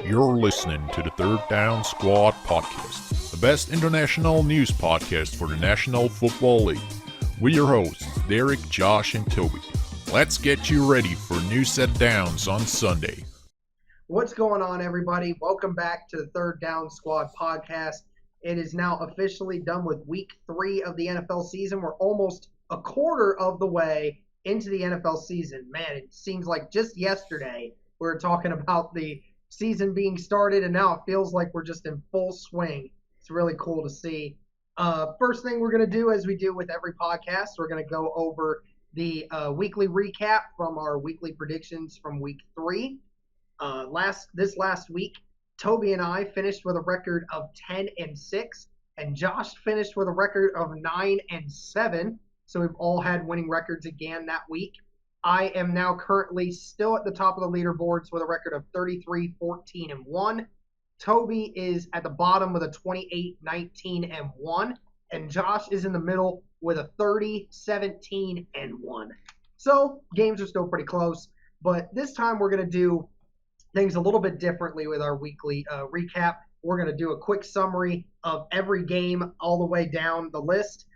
You're listening to the Third Down Squad podcast, the best international news podcast for the National Football League. We're your hosts, Derek, Josh, and Toby. Let's get you ready for new set downs on Sunday. What's going on, everybody? Welcome back to the Third Down Squad podcast. It is now officially done with week 3 of the NFL season. We're almost a quarter of the way into the NFL season. Man, it seems like just yesterday we were talking about the season being started, and now it feels like we're just in full swing. It's really cool to see. First thing we're going to do, as we do with every podcast, we're going to go over the weekly recap from our weekly predictions from week 3. This last week, Toby and I finished with a record of 10-6, and Josh finished with a record of 9-7. So we've all had winning records again that week. I am now currently still at the top of the leaderboards with a record of 33-14-1. Toby is at the bottom with a 28-19-1, and Josh is in the middle with a 30-17-1. So games are still pretty close, but this time we're going to do things a little bit differently with our weekly recap. We're going to do a quick summary of every game all the way down the list,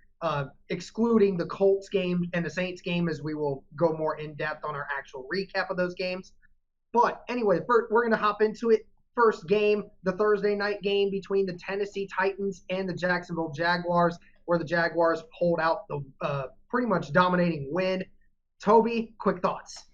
excluding the Colts game and the Saints game, as we will go more in-depth on our actual recap of those games. But anyway, first, we're going to hop into it. First game, the Thursday night game between the Tennessee Titans and the Jacksonville Jaguars, where the Jaguars pulled out the pretty much dominating win. Toby, quick thoughts.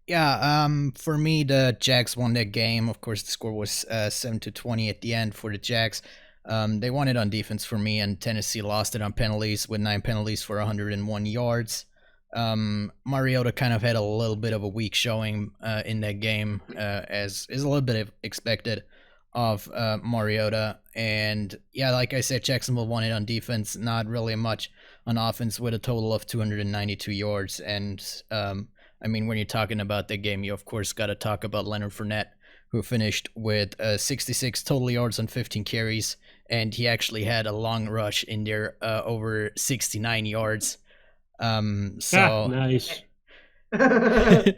Yeah, for me, the Jags won that game. Of course, the score was 7-20 at the end for the Jags. They won it on defense for me, and Tennessee lost it on penalties with 9 penalties for 101 yards. Mariota kind of had a little bit of a weak showing in that game, as is a little bit expected of Mariota. And yeah, like I said, Jacksonville won it on defense, not really much on offense, with a total of 292 yards. And I mean, when you're talking about that game, you of course got to talk about Leonard Fournette, who finished with 66 total yards on 15 carries, and he actually had a long rush in there over 69 yards. Nice. Funny.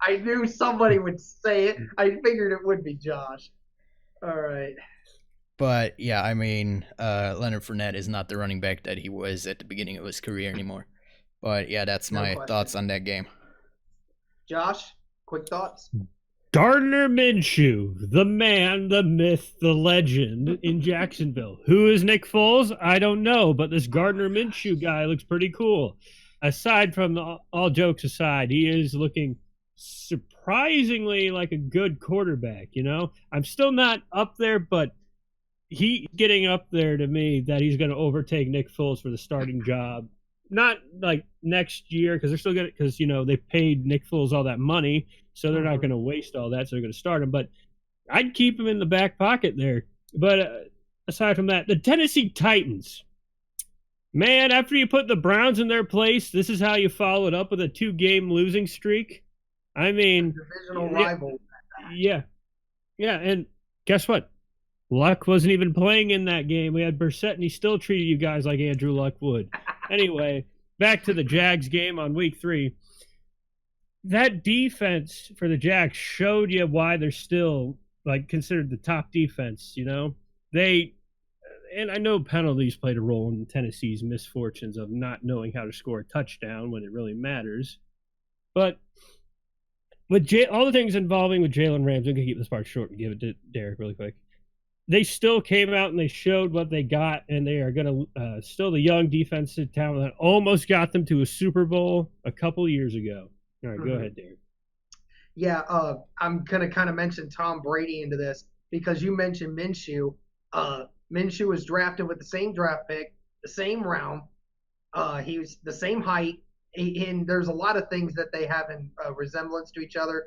I knew somebody would say it. I figured it would be Josh. All right. But yeah, I mean, Leonard Fournette is not the running back that he was at the beginning of his career anymore. But yeah, that's my thoughts on that game. Josh, quick thoughts? Gardner Minshew, the man, the myth, the legend in Jacksonville. Who is Nick Foles? I don't know, but this Gardner Minshew guy looks pretty cool. Aside from all jokes aside, he is looking surprisingly like a good quarterback, you know? I'm still not up there, but he's getting up there to me that he's going to overtake Nick Foles for the starting job. Not like next year, because they're still going to, because, you know, they paid Nick Foles all that money, so they're not going to waste all that, so they're going to start him. But I'd keep him in the back pocket there. But aside from that, the Tennessee Titans, man, after you put the Browns in their place, this is how you follow it up with a 2-game losing streak. I mean, divisional rival. Yeah, and guess what? Luck wasn't even playing in that game. We had Brissett, and he still treated you guys like Andrew Luck would. Anyway, back to the Jags game on week 3. That defense for the Jags showed you why they're still like considered the top defense, you know? And I know penalties played a role in Tennessee's misfortunes of not knowing how to score a touchdown when it really matters. But with all the things involving with Jalen Ramsey, I'm going to keep this part short and give it to Derek really quick. They still came out and they showed what they got, and they are going to still the young defensive talent that almost got them to a Super Bowl a couple years ago. All right, go ahead, Derek. Yeah, I'm going to kind of mention Tom Brady into this because you mentioned Minshew. Minshew was drafted with the same draft pick, the same round. He was the same height, and there's a lot of things that they have in resemblance to each other.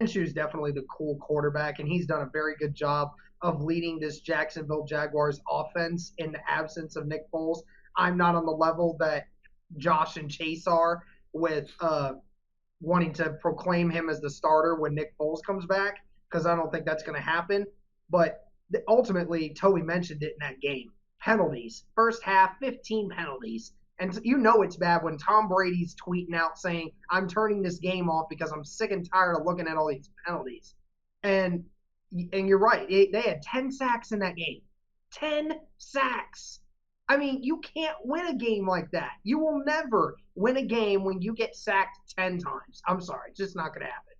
Minshew is definitely the cool quarterback, and he's done a very good job of leading this Jacksonville Jaguars offense in the absence of Nick Foles. I'm not on the level that Josh and Chase are with wanting to proclaim him as the starter when Nick Foles comes back, because I don't think that's going to happen. But ultimately, Toby mentioned it in that game. Penalties. First half, 15 penalties. And you know it's bad when Tom Brady's tweeting out saying, I'm turning this game off because I'm sick and tired of looking at all these penalties. And And you're right. They had 10 sacks in that game. 10 sacks. I mean, you can't win a game like that. You will never win a game when you get sacked 10 times. I'm sorry. It's just not going to happen.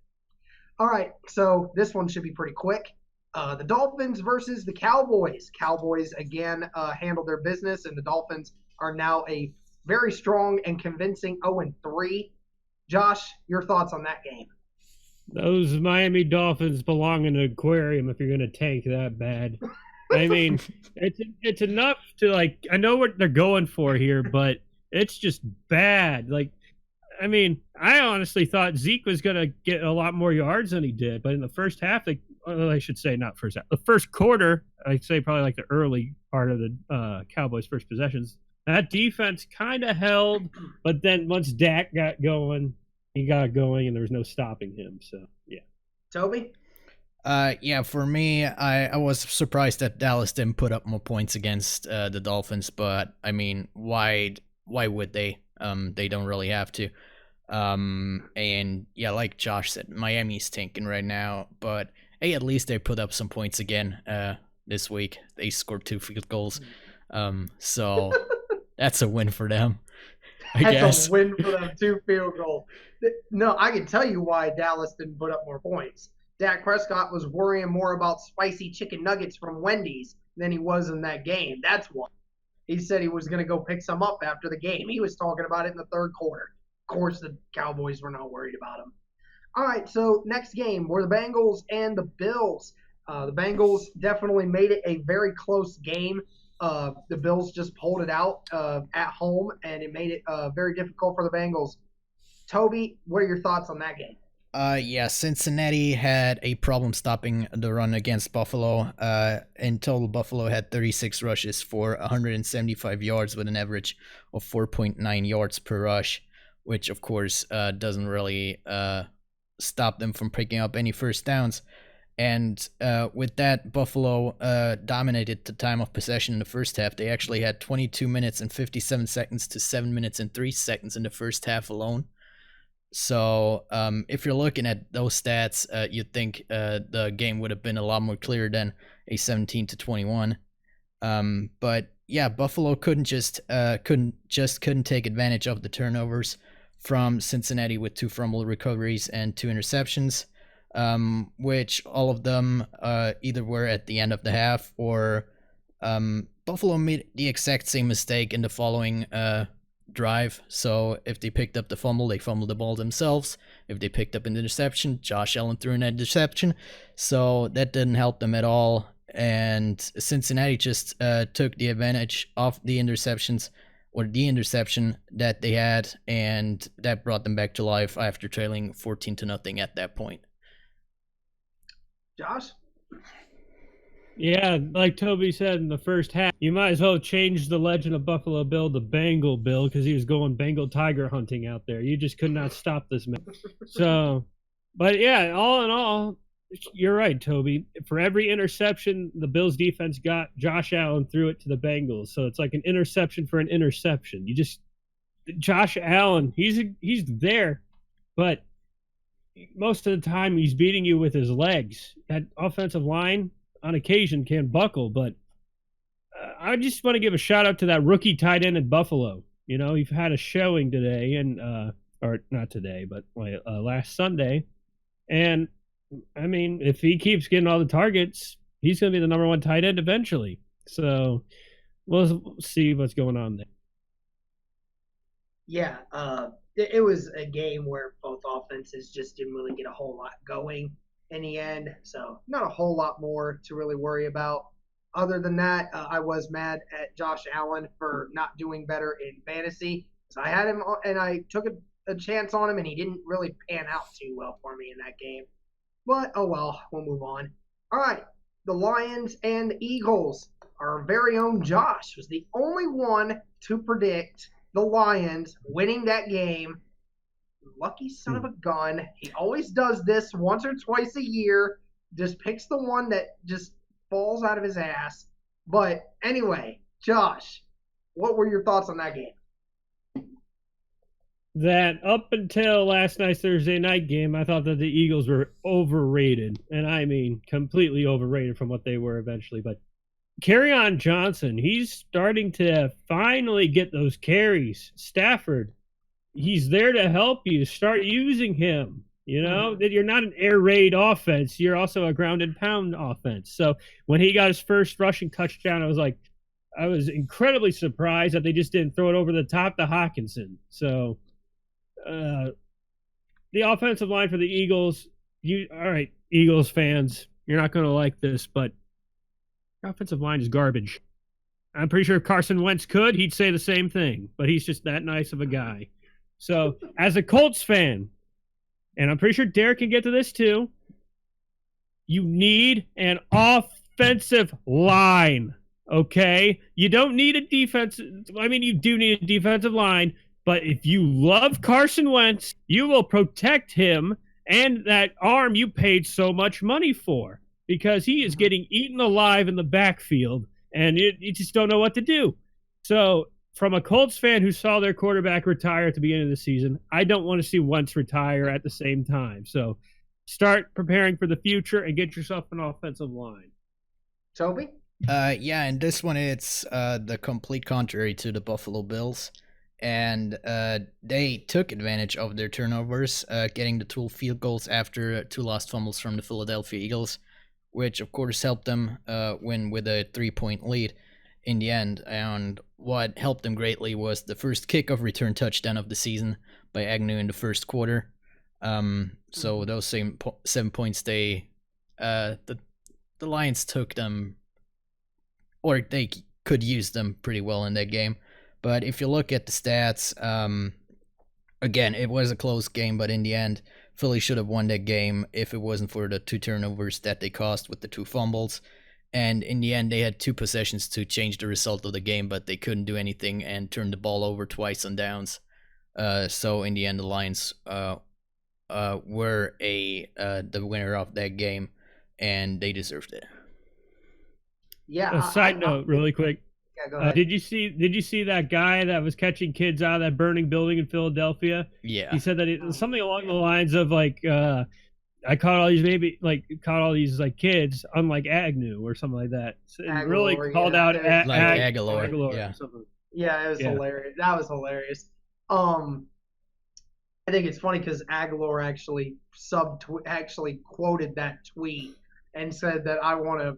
All right. So this one should be pretty quick. The Dolphins versus the Cowboys. Cowboys, again, handled their business, and the Dolphins are now a very strong and convincing 0-3. Josh, your thoughts on that game? Those Miami Dolphins belong in an aquarium if you're going to tank that bad. I mean, it's enough to, like, I know what they're going for here, but it's just bad. Like, I mean, I honestly thought Zeke was going to get a lot more yards than he did, but in the first half, I should say not first half, the first quarter, I'd say probably like the early part of the Cowboys' first possessions, that defense kind of held, but then once Dak got going, he got going, and there was no stopping him. So, yeah. Toby? Yeah, for me, I was surprised that Dallas didn't put up more points against the Dolphins, but I mean, why would they? They don't really have to. And yeah, like Josh said, Miami's tanking right now, but hey, at least they put up some points again this week. They scored 2 field goals. So that's a win for them, I guess. That's a win for them, 2 field goals. No, I can tell you why Dallas didn't put up more points. Dak Prescott was worrying more about spicy chicken nuggets from Wendy's than he was in that game. That's why. He said he was going to go pick some up after the game. He was talking about it in the third quarter. Of course, the Cowboys were not worried about him. All right, so next game were the Bengals and the Bills. The Bengals definitely made it a very close game. The Bills just pulled it out at home, and it made it very difficult for the Bengals. Toby, what are your thoughts on that game? Yeah, Cincinnati had a problem stopping the run against Buffalo. In total, Buffalo had 36 rushes for 175 yards with an average of 4.9 yards per rush, which of course doesn't really stop them from picking up any first downs. And with that, Buffalo dominated the time of possession in the first half. They actually had 22 minutes and 57 seconds to 7 minutes and 3 seconds in the first half alone. So if you're looking at those stats, you'd think the game would have been a lot more clear than a 17-21. But yeah, Buffalo couldn't take advantage of the turnovers from Cincinnati with 2 fumble recoveries and 2 interceptions, which all of them either were at the end of the half or Buffalo made the exact same mistake in the following drive. So if they picked up the fumble, they fumbled the ball themselves. If they picked up an interception, Josh Allen threw an interception. So that didn't help them at all. And Cincinnati just took the advantage of the interceptions or the interception that they had, and that brought them back to life after trailing 14-0 at that point. Josh? Yeah, like Toby said in the first half, you might as well change the Legend of Buffalo Bill to Bengal Bill because he was going Bengal tiger hunting out there. You just could not stop this man. So, but yeah, all in all, you're right, Toby. For every interception the Bills defense got, Josh Allen threw it to the Bengals. So it's like an interception for an interception. Josh Allen, he's there, but most of the time he's beating you with his legs. That offensive line on occasion can buckle, but I just want to give a shout out to that rookie tight end in Buffalo. You know, he's had a showing today, and or not today, but last Sunday. And I mean, if he keeps getting all the targets, he's going to be the number 1 tight end eventually. So we'll see what's going on there. Yeah, it was a game where both offenses just didn't really get a whole lot going in the end, so not a whole lot more to really worry about. Other than that, I was mad at Josh Allen for not doing better in fantasy. So I had him, and I took a chance on him, and he didn't really pan out too well for me in that game. But, oh well, we'll move on. All right, the Lions and the Eagles. Our very own Josh was the only one to predict the Lions winning that game. Lucky son of a gun. He always does this once or twice a year. Just picks the one that just falls out of his ass. But anyway, Josh, what were your thoughts on that game? that up until last night's Thursday night game, I thought that the Eagles were overrated. And I mean, completely overrated from what they were eventually. But Kerryon Johnson, he's starting to finally get those carries. Stafford, he's there to help you. Start using him. You know, that you're not an air raid offense. You're also a ground and pound offense. So when he got his first rushing touchdown, I was incredibly surprised that they just didn't throw it over the top to Hawkinson. So the offensive line for the Eagles, all right, Eagles fans, you're not going to like this, but your offensive line is garbage. I'm pretty sure if Carson Wentz could, he'd say the same thing, but he's just that nice of a guy. So as a Colts fan, and I'm pretty sure Derek can get to this too, you need an offensive line, okay? You don't need a defense. I mean, you do need a defensive line, but if you love Carson Wentz, you will protect him and that arm you paid so much money for, because he is getting eaten alive in the backfield, and you just don't know what to do. So from a Colts fan who saw their quarterback retire at the beginning of the season, I don't want to see Wentz retire at the same time. So start preparing for the future and get yourself an offensive line. Toby? Yeah, and this one it's the complete contrary to the Buffalo Bills. And they took advantage of their turnovers, getting the 2 field goals after 2 lost fumbles from the Philadelphia Eagles, which of course helped them win with a 3-point lead in the end. And what helped them greatly was the first kickoff return touchdown of the season by Agnew in the first quarter. So those 7 points, the Lions took them, or they could use them pretty well in that game. But if you look at the stats, again, it was a close game, but in the end, Philly should have won that game if it wasn't for the 2 turnovers that they caused with the 2 fumbles. And in the end, they had 2 possessions to change the result of the game, but they couldn't do anything and turned the ball over twice on downs. So in the end, the Lions were the winner of that game, and they deserved it. Yeah. A side note, really quick. Yeah, go ahead. Did you see that guy that was catching kids out of that burning building in Philadelphia? Yeah. He said that it was something along the lines of like, I caught all these kids, unlike Agnew or something like that. So it really called out Aguilar. Or something. Yeah, it was hilarious. That was hilarious. I think it's funny because Aguilar actually quoted that tweet and said that I want to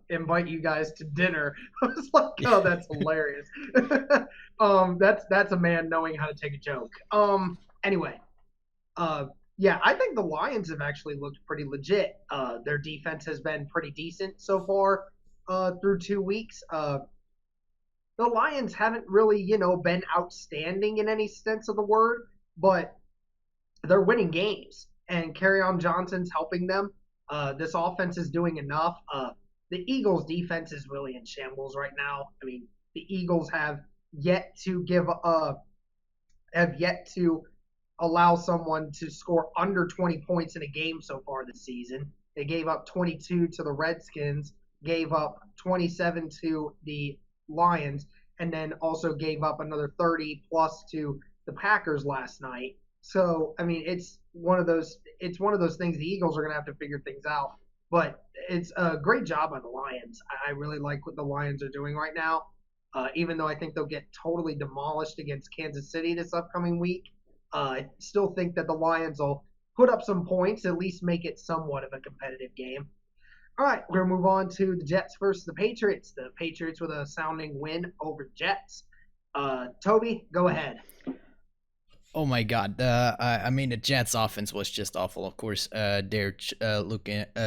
invite you guys to dinner. I was like, oh, that's hilarious. That's a man knowing how to take a joke. Anyway, yeah, I think the Lions have actually looked pretty legit. Their defense has been pretty decent so far through 2 weeks. The Lions haven't really, been outstanding in any sense of the word, but they're winning games, and Kerryon Johnson's helping them. This offense is doing enough. The Eagles' defense is really in shambles right now. I mean, the Eagles have yet to allow someone to score under 20 points in a game so far this season. They gave up 22 to the Redskins, gave up 27 to the Lions, and then also gave up another 30 plus to the Packers last night. So, I mean, it's one of those things the Eagles are going to have to figure things out. But it's a great job by the Lions. I really like what the Lions are doing right now, even though I think they'll get totally demolished against Kansas City this upcoming week. I still think that the Lions will put up some points, at least make it somewhat of a competitive game. All right, we're going to move on to the Jets versus the Patriots. The Patriots with a sounding win over the Jets. Toby, go ahead. Oh my God! The Jets' offense was just awful. Of course, they're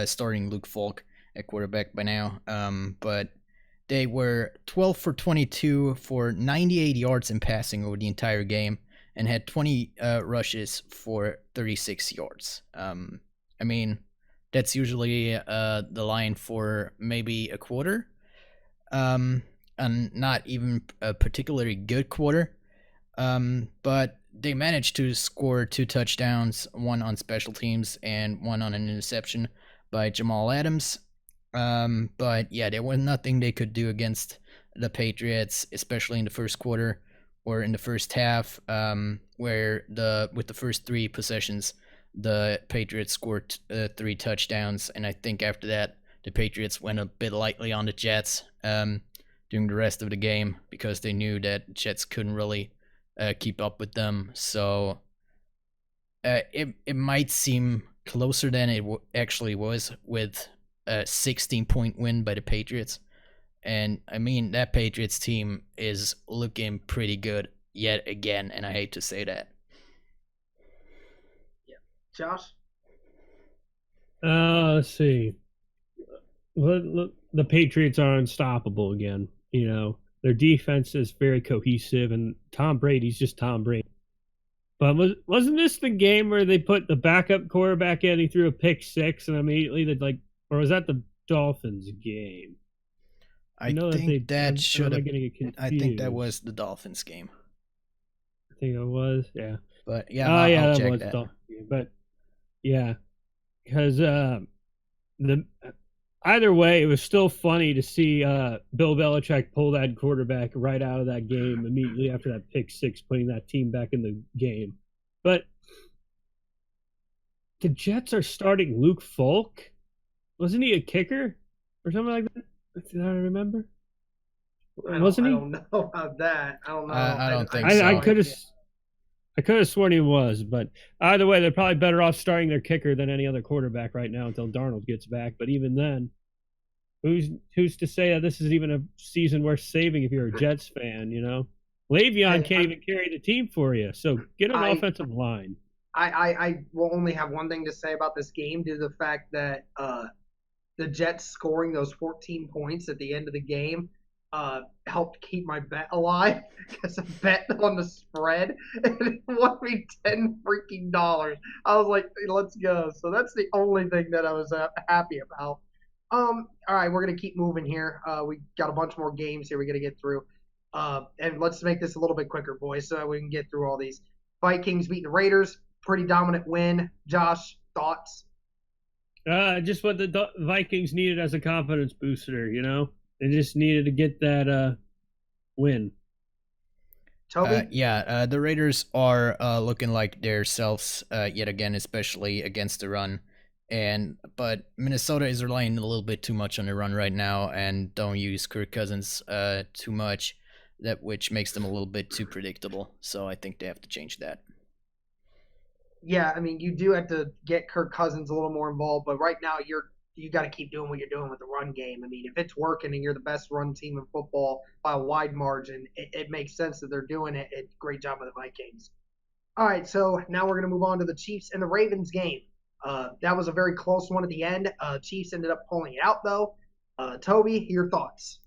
starting Luke Falk at quarterback by now. But they were 12 for 22 for 98 yards in passing over the entire game, and had 20 rushes for 36 yards. That's usually the line for maybe a quarter, and not even a particularly good quarter. But they managed to score 2 touchdowns, one on special teams and one on an interception by Jamal Adams. But yeah, there was nothing they could do against the Patriots, especially in the first quarter, or in the first half, where with the first 3 possessions, the Patriots scored 3 touchdowns, and I think after that the Patriots went a bit lightly on the Jets during the rest of the game because they knew that Jets couldn't really keep up with them. So it might seem closer than it actually was, with a 16-point win by the Patriots. And I mean, that Patriots team is looking pretty good yet again, and I hate to say that. Yeah. Josh? Let's see. Look, the Patriots are unstoppable again. You know, their defense is very cohesive, and Tom Brady's just Tom Brady. But wasn't this the game where they put the backup quarterback in, he threw a pick 6, and immediately they'd or was that the Dolphins game? I think that should have. I think that was the Dolphins game. I think it was, yeah. But yeah, I'll check that. But yeah, because either way, it was still funny to see Bill Belichick pull that quarterback right out of that game immediately after that pick 6, putting that team back in the game. But the Jets are starting Luke Falk. Wasn't he a kicker or something like that? Did I remember? Wasn't he? I don't know about that. I don't know. I don't think so. I could have sworn he was, but either way, they're probably better off starting their kicker than any other quarterback right now until Darnold gets back. But even then, who's to say that this is even a season worth saving if you're a Jets fan? You know, Le'Veon can't even carry the team for you. So get an offensive line. I will only have one thing to say about this game, due to the fact that the Jets scoring those 14 points at the end of the game helped keep my bet alive, because I bet on the spread and it won me $10 freaking dollars. I was like, hey, let's go. So that's the only thing that I was happy about. All right, we're gonna keep moving here. We got a bunch more games here we gotta get through, and let's make this a little bit quicker, boys, so we can get through all these. Vikings beat the Raiders, pretty dominant win. Josh, thoughts? Just what the Vikings needed as a confidence booster, you know? They just needed to get that win. Tobi? The Raiders are looking like themselves yet again, especially against the run. But Minnesota is relying a little bit too much on the run right now and don't use Kirk Cousins too much, which makes them a little bit too predictable. So I think they have to change that. Yeah, I mean, you do have to get Kirk Cousins a little more involved, but right now you got to keep doing what you're doing with the run game. I mean, if it's working and you're the best run team in football by a wide margin, it makes sense that they're doing it. Great job by the Vikings. All right, so now we're going to move on to the Chiefs and the Ravens game. That was a very close one at the end. Chiefs ended up pulling it out, though. Tobi, your thoughts?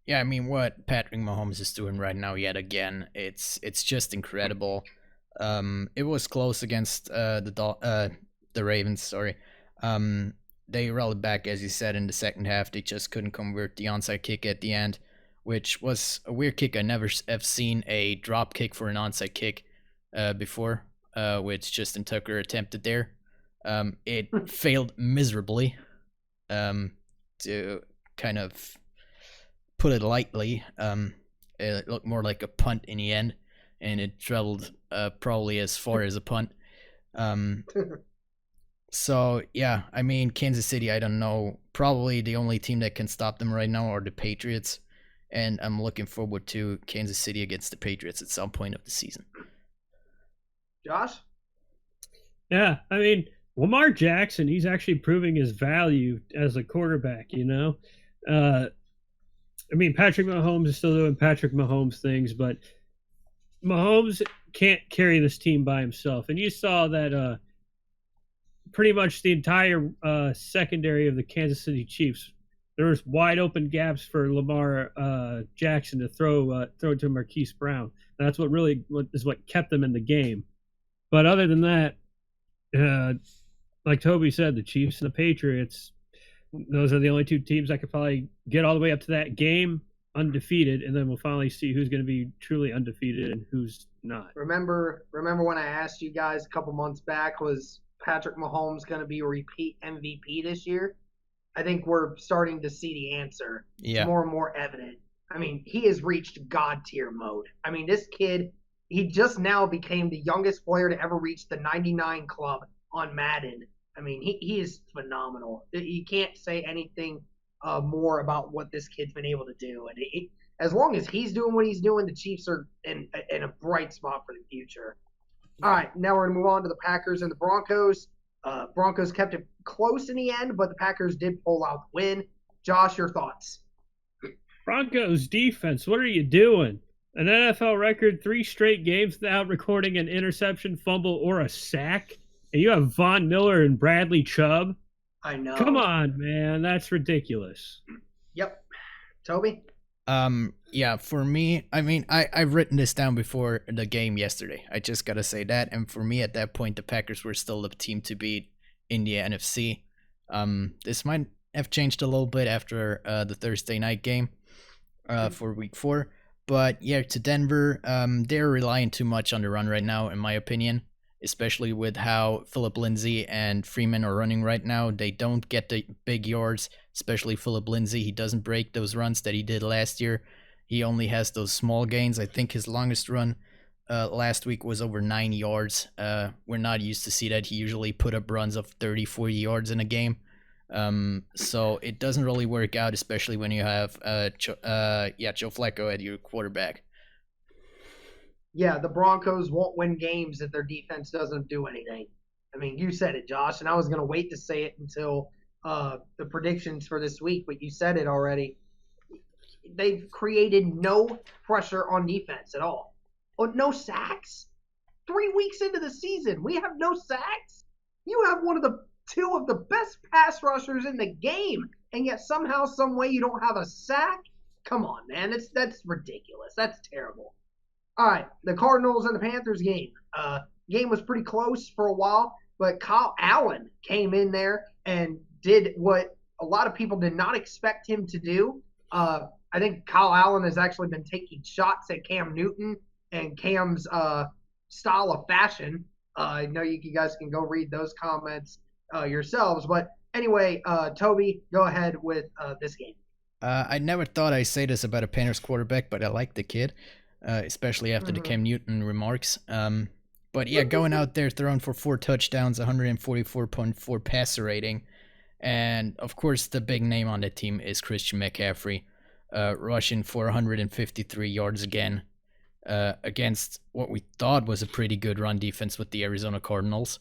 Yeah, I mean, what Patrick Mahomes is doing right now yet again, it's just incredible. It was close against the Ravens. Sorry, they rallied back, as you said, in the second half. They just couldn't convert the onside kick at the end, which was a weird kick. I never have seen a drop kick for an onside kick before, which Justin Tucker attempted there. It failed miserably. To kind of put it lightly, it looked more like a punt in the end, and it traveled probably as far as a punt. So, yeah, I mean, Kansas City, I don't know. Probably the only team that can stop them right now are the Patriots, and I'm looking forward to Kansas City against the Patriots at some point of the season. Josh? Yeah, I mean, Lamar Jackson, he's actually proving his value as a quarterback, you know? I mean, Patrick Mahomes is still doing Patrick Mahomes things, but Mahomes can't carry this team by himself. And you saw that pretty much the entire secondary of the Kansas City Chiefs, there was wide open gaps for Lamar Jackson to throw to Marquise Brown. And that's what kept them in the game. But other than that, like Tobi said, the Chiefs and the Patriots, those are the only two teams that could probably get all the way up to that game undefeated, and then we'll finally see who's going to be truly undefeated and who's not. Remember when I asked you guys a couple months back, was Patrick Mahomes going to be a repeat MVP this year? I think we're starting to see the answer. Yeah. It's more and more evident. I mean, he has reached God tier mode. I mean, this kid, he just now became the youngest player to ever reach the 99 club on Madden. I mean, he is phenomenal. You can't say anything more about what this kid's been able to do. And as long as he's doing what he's doing, the Chiefs are in a bright spot for the future. All right, now we're going to move on to the Packers and the Broncos. Broncos kept it close in the end, but the Packers did pull out the win. Josh, your thoughts? Broncos defense, what are you doing? An NFL record 3 straight games without recording an interception, fumble, or a sack? And you have Von Miller and Bradley Chubb? I know. Come on, man. That's ridiculous. Yep. Toby? Yeah, for me, I mean, I've written this down before the game yesterday. I just gotta say that. And for me, at that point, the Packers were still the team to beat in the NFC. This might have changed a little bit after the Thursday night game for week 4. But yeah, to Denver, they're relying too much on the run right now, in my opinion, especially with how Phillip Lindsay and Freeman are running right now. They don't get the big yards, especially Phillip Lindsay. He doesn't break those runs that he did last year. He only has those small gains. I think his longest run last week was over 9 yards. We're not used to see that. He usually put up runs of 30, 40 yards in a game. So it doesn't really work out, especially when you have Joe Flacco at your quarterback. Yeah, the Broncos won't win games if their defense doesn't do anything. I mean, you said it, Josh, and I was going to wait to say it until the predictions for this week, but you said it already. They've created no pressure on defense at all. Oh, no sacks? 3 weeks into the season, we have no sacks? You have two of the best pass rushers in the game, and yet somehow, some way, you don't have a sack? Come on, man. That's ridiculous. That's terrible. All right, the Cardinals and the Panthers game. Game was pretty close for a while, but Kyle Allen came in there and did what a lot of people did not expect him to do. I think Kyle Allen has actually been taking shots at Cam Newton and Cam's style of fashion. I know you guys can go read those comments yourselves. But anyway, Toby, go ahead with this game. I never thought I'd say this about a Panthers quarterback, but I like the kid, especially after the Cam Newton remarks. But yeah, going out there, throwing for 4 touchdowns, 144.4 passer rating. And of course, the big name on the team is Christian McCaffrey, rushing for 153 yards again against what we thought was a pretty good run defense with the Arizona Cardinals.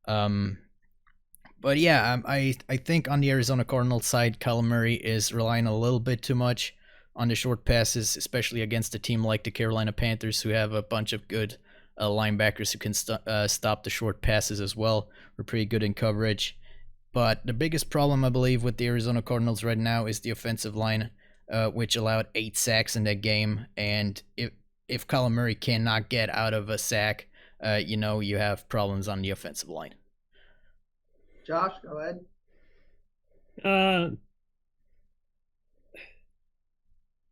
But yeah, I think on the Arizona Cardinals side, Kyler Murray is relying a little bit too much on the short passes, especially against a team like the Carolina Panthers, who have a bunch of good linebackers who can stop the short passes as well. We're pretty good in coverage. But the biggest problem, I believe, with the Arizona Cardinals right now is the offensive line, which allowed 8 sacks in that game. And if Kyler Murray cannot get out of a sack, you have problems on the offensive line. Josh, go ahead.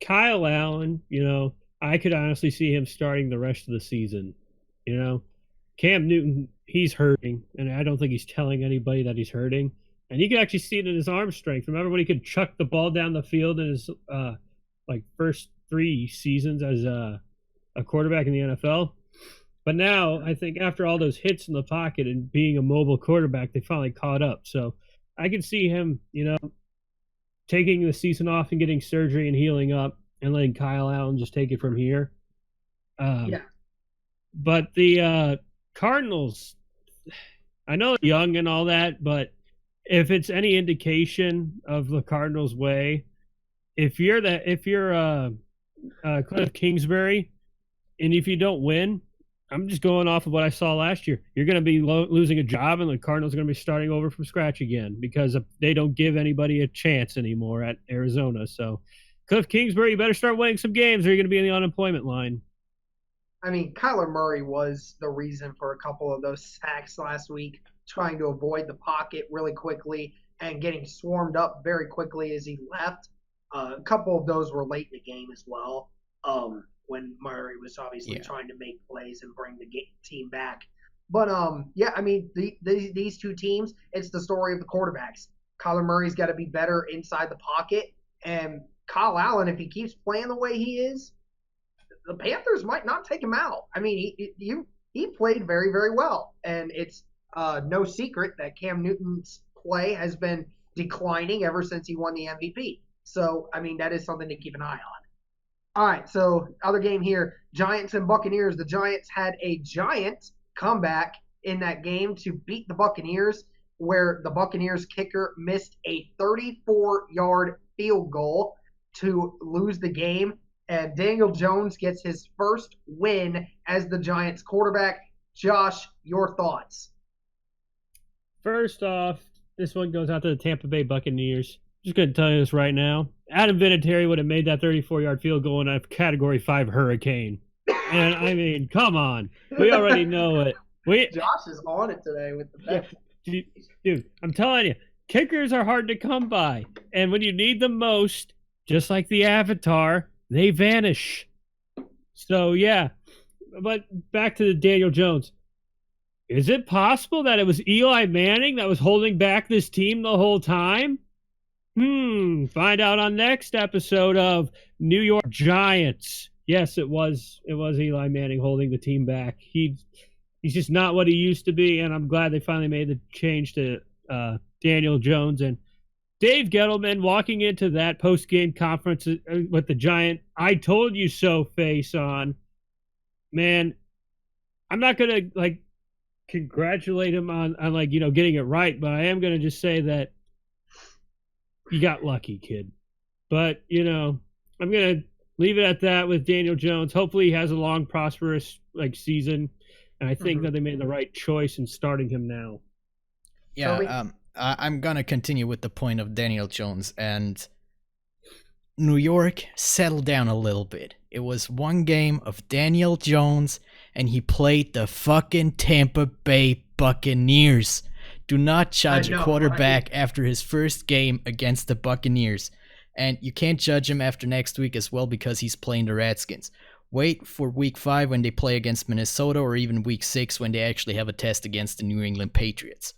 Kyle Allen, I could honestly see him starting the rest of the season. Cam Newton, he's hurting, and I don't think he's telling anybody that he's hurting. And you can actually see it in his arm strength. Remember when he could chuck the ball down the field in his first 3 seasons as a quarterback in the NFL? But now, I think after all those hits in the pocket and being a mobile quarterback, they finally caught up. So I can see him, taking the season off and getting surgery and healing up and letting Kyle Allen just take it from here. Yeah. But the Cardinals, I know they're young and all that, but if it's any indication of the Cardinals' way, if you're Cliff Kingsbury, and if you don't win, I'm just going off of what I saw last year. You're going to be losing a job, and the Cardinals are going to be starting over from scratch again because they don't give anybody a chance anymore at Arizona. So, Cliff Kingsbury, you better start winning some games, or you're going to be in the unemployment line. I mean, Kyler Murray was the reason for a couple of those sacks last week, trying to avoid the pocket really quickly and getting swarmed up very quickly as he left. A couple of those were late in the game as well. When Murray was obviously trying to make plays and bring the team back. But, I mean, these two teams, it's the story of the quarterbacks. Kyler Murray's got to be better inside the pocket, and Kyle Allen, if he keeps playing the way he is, the Panthers might not take him out. I mean, he played very, very well, and it's no secret that Cam Newton's play has been declining ever since he won the MVP. So, I mean, that is something to keep an eye on. All right, so other game here, Giants and Buccaneers. The Giants had a giant comeback in that game to beat the Buccaneers, where the Buccaneers kicker missed a 34-yard field goal to lose the game. And Daniel Jones gets his first win as the Giants quarterback. Josh, your thoughts? First off, this one goes out to the Tampa Bay Buccaneers. Just going to tell you this right now. Adam Vinatieri would have made that 34-yard field goal in a Category 5 hurricane. And, I mean, come on. We already know it. Josh is on it today with the bet. Dude, I'm telling you, kickers are hard to come by. And when you need them most, just like the Avatar, they vanish. So, yeah. But back to the Daniel Jones. Is it possible that it was Eli Manning that was holding back this team the whole time? Find out on next episode of New York Giants. Yes, it was Eli Manning holding the team back. He's just not what he used to be, and I'm glad they finally made the change to Daniel Jones. And Dave Gettleman walking into that post-game conference with the giant "I told you so" face on. Man, I'm not gonna congratulate him on getting it right, but I am gonna just say that you got lucky, kid. But I'm gonna leave it at that with Daniel Jones. Hopefully, he has a long, prosperous season, and I think that they made the right choice in starting him now. Yeah, I'm gonna continue with the point of Daniel Jones, and New York, settle down a little bit. It was one game of Daniel Jones, and he played the fucking Tampa Bay Buccaneers. Do not judge a quarterback after his first game against the Buccaneers. And you can't judge him after next week as well because he's playing the Redskins. Wait for week 5 when they play against Minnesota, or even week 6 when they actually have a test against the New England Patriots.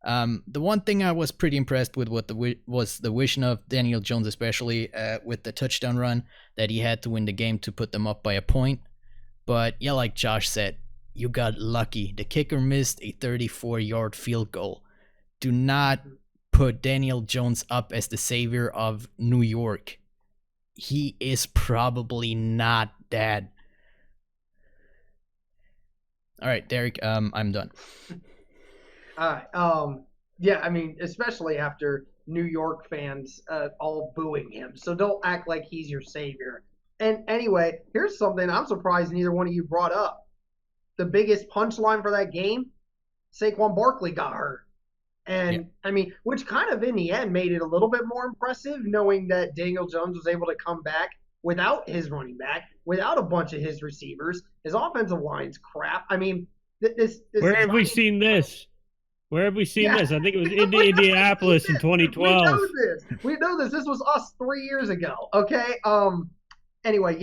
The one thing I was pretty impressed with was the vision of Daniel Jones, especially with the touchdown run that he had to win the game to put them up by a point. But yeah, like Josh said, you got lucky. The kicker missed a 34-yard field goal. Do not put Daniel Jones up as the savior of New York. He is probably not that. All right, Derek, I'm done. Yeah, I mean, especially after New York fans all booing him. So don't act like he's your savior. And anyway, here's something I'm surprised neither one of you brought up. The biggest punchline for that game, Saquon Barkley got hurt. And, I mean, which kind of in the end made it a little bit more impressive, knowing that Daniel Jones was able to come back without his running back, without a bunch of his receivers. His offensive line's crap. I mean, this Where have we seen this? Where have we seen this? I think it was Indianapolis in 2012. We know this. This was us 3 years ago. Okay. Anyway,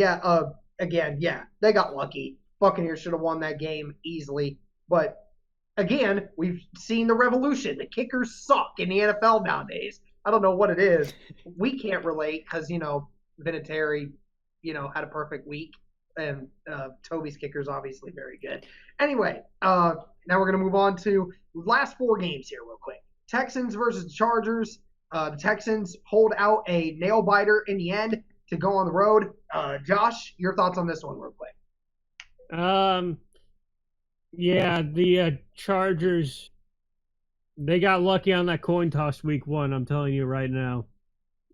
again, they got lucky. Buccaneers should have won that game easily. But again, we've seen the revolution. The kickers suck in the NFL nowadays. I don't know what it is. We can't relate because, Vinatieri, had a perfect week. And Tobi's kicker's obviously very good. Anyway, now we're going to move on to last 4 games here real quick. Texans versus Chargers. The Texans hold out a nail-biter in the end to go on the road. Josh, your thoughts on this one real quick. The Chargers, they got lucky on that coin toss week 1, I'm telling you right now.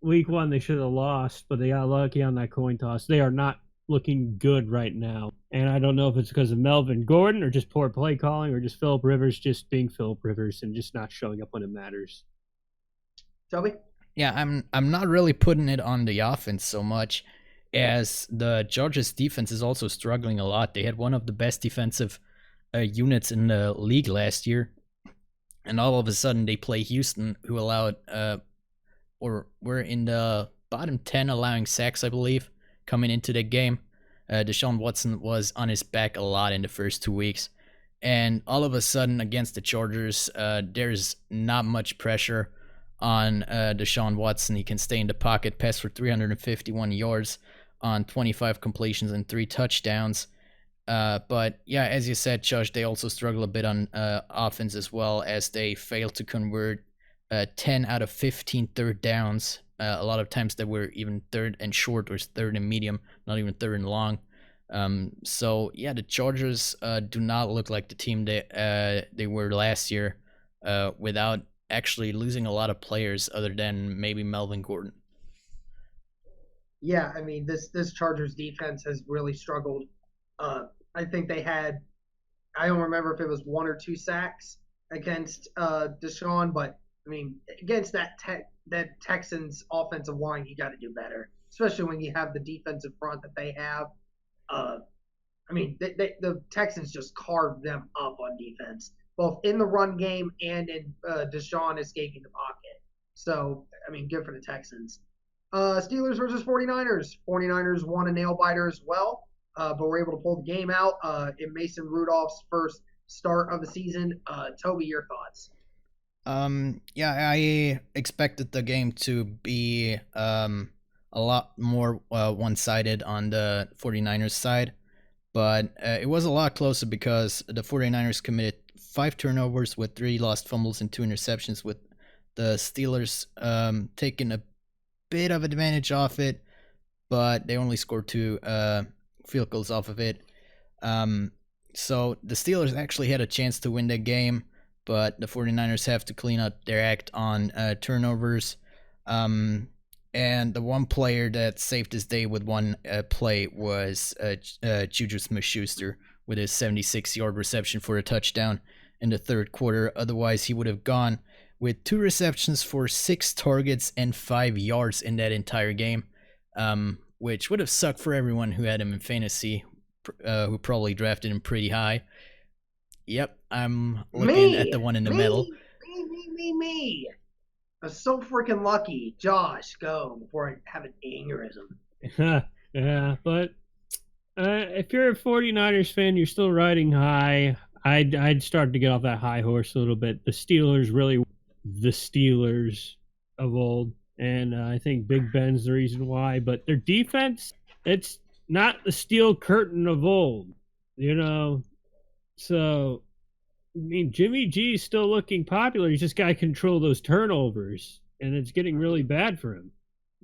Week 1, they should have lost, but they got lucky on that coin toss. They are not looking good right now. And I don't know if it's because of Melvin Gordon or just poor play calling or just Phillip Rivers just being Phillip Rivers and just not showing up when it matters. Tobi? Yeah, I'm not really putting it on the offense so much as the Chargers defense is also struggling a lot. They had one of the best defensive units in the league last year. And all of a sudden they play Houston, who allowed or were in the bottom 10 allowing sacks, I believe, coming into the game. Deshaun Watson was on his back a lot in the first 2 weeks. And all of a sudden against the Chargers, there's not much pressure on Deshaun Watson. He can stay in the pocket, pass for 351 yards on 25 completions and 3 touchdowns. But yeah, as you said, Josh, they also struggle a bit on offense as well, as they fail to convert 10 out of 15 third downs. A lot of times they were even third and short or third and medium, not even third and long. So yeah, the Chargers do not look like the team they were last year, without actually losing a lot of players other than maybe Melvin Gordon. Yeah, I mean, this Chargers defense has really struggled. I think they had, I don't remember if it was 1 or 2 sacks against Deshaun, but I mean, against that Texans offensive line, you got to do better, especially when you have the defensive front that they have. I mean, the Texans just carved them up on defense, both in the run game and in Deshaun escaping the pocket. So, I mean, good for the Texans. Steelers versus 49ers. 49ers won a nail-biter as well, but were able to pull the game out in Mason Rudolph's first start of the season. Tobi, your thoughts? Yeah, I expected the game to be a lot more one-sided on the 49ers side, but it was a lot closer because the 49ers committed 5 turnovers with 3 lost fumbles and 2 interceptions, with the Steelers taking a bit of advantage off it, but they only scored 2 field goals off of it. So the Steelers actually had a chance to win that game, but the 49ers have to clean up their act on turnovers. And the one player that saved his day with one play was Juju Smith-Schuster with his 76-yard reception for a touchdown in the third quarter. Otherwise, he would have gone with 2 receptions for 6 targets and 5 yards in that entire game, which would have sucked for everyone who had him in fantasy, who probably drafted him pretty high. Yep, I'm looking at the one in the middle. Me. I'm so freaking lucky. Josh, go before I have an aneurysm. Yeah, but if you're a 49ers fan, you're still riding high. I'd start to get off that high horse a little bit. The Steelers really the Steelers of old, and I think Big Ben's the reason why. But their defense, it's not the steel curtain of old, you know. So, I mean, Jimmy G is still looking popular. He's just got to control those turnovers, and it's getting really bad for him.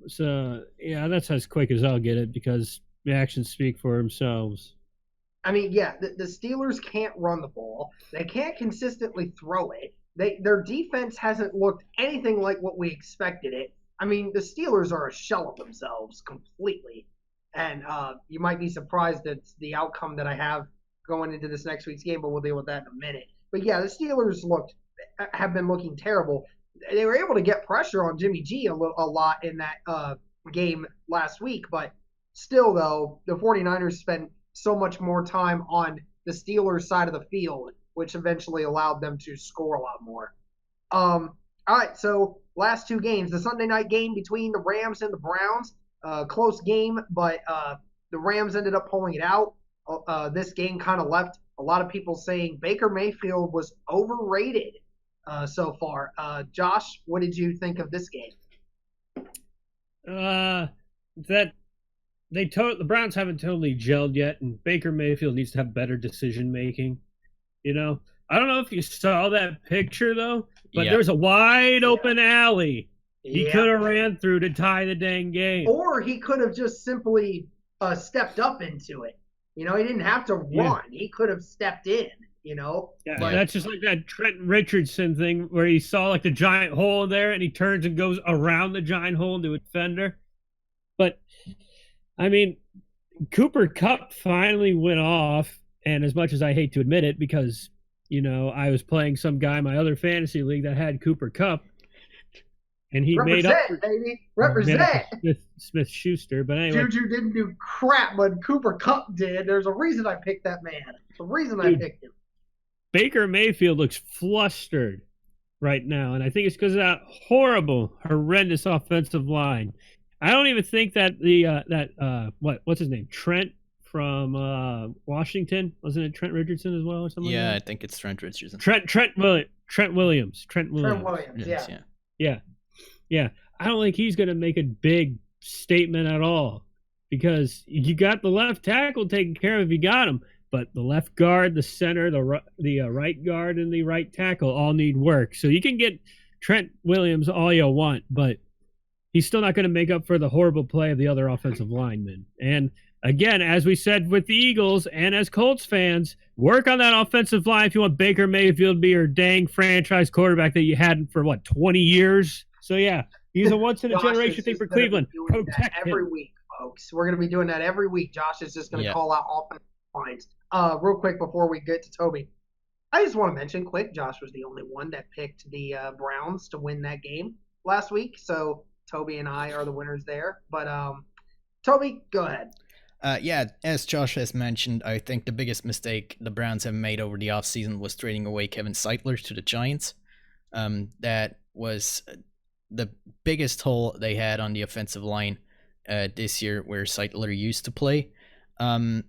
So, yeah, that's as quick as I'll get it because the actions speak for themselves. I mean, yeah, the Steelers can't run the ball. They can't consistently throw it. Their defense hasn't looked anything like what we expected it. I mean, the Steelers are a shell of themselves completely. And you might be surprised at the outcome that I have going into this next week's game, but we'll deal with that in a minute. But yeah, the Steelers have been looking terrible. They were able to get pressure on Jimmy G a lot in that game last week, but still, though, the 49ers spent so much more time on the Steelers side of the field, which eventually allowed them to score a lot more. All right, so last 2 games, the Sunday night game between the Rams and the Browns, close game, but the Rams ended up pulling it out. This game kind of left a lot of people saying Baker Mayfield was overrated so far. Josh, what did you think of this game? The Browns haven't totally gelled yet, and Baker Mayfield needs to have better decision making. You know, I don't know if you saw that picture though, but there was a wide open alley he could have ran through to tie the dang game, or he could have just simply stepped up into it. You know, he didn't have to run. Yeah. He could have stepped in, you know. Yeah, that's just like that Trent Richardson thing where he saw like the giant hole in there and he turns and goes around the giant hole into a defender. But, I mean, Cooper Kupp finally went off, and as much as I hate to admit it, because, you know, I was playing some guy in my other fantasy league that had Cooper Kupp, and he made up for, Smith Schuster. But anyway, Juju didn't do crap, but Cooper Kupp did. There's a reason I picked that man. There's a reason I picked him. Baker Mayfield looks flustered right now, and I think it's because of that horrendous offensive line. I don't even think that what's his name, Trent from Washington, wasn't it Trent Richardson as well or something? Yeah, like that? I think it's Trent Richardson. Trent Williams. Yeah. Yeah. Yeah, I don't think he's going to make a big statement at all because you got the left tackle taken care of if you got him, but the left guard, the center, the right guard, and the right tackle all need work. So you can get Trent Williams all you want, but he's still not going to make up for the horrible play of the other offensive linemen. And again, as we said with the Eagles and as Colts fans, work on that offensive line if you want Baker Mayfield to be your dang franchise quarterback that you had for, 20 years? So, yeah, he's a once-in-a-generation thing for Cleveland. Protect every week, folks. We're going to be doing that every week. Josh is just going to call out offensive lines. Real quick before we get to Toby, I just want to mention quick, Josh was the only one that picked the Browns to win that game last week. So Toby and I are the winners there. But Toby, go ahead. As Josh has mentioned, I think the biggest mistake the Browns have made over the offseason was trading away Kevin Seidler to the Giants. That was the biggest hole they had on the offensive line this year where Seidler used to play. But on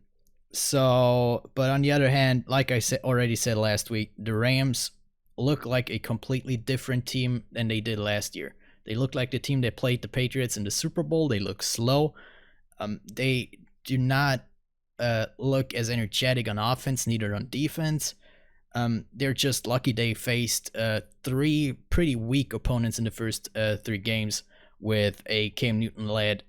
the other hand, like I already said last week, the Rams look like a completely different team than they did last year. They look like the team that played the Patriots in the Super Bowl. They look slow. They do not look as energetic on offense, neither on defense. They're just lucky they faced 3 pretty weak opponents in the first 3 games with a Cam Newton-led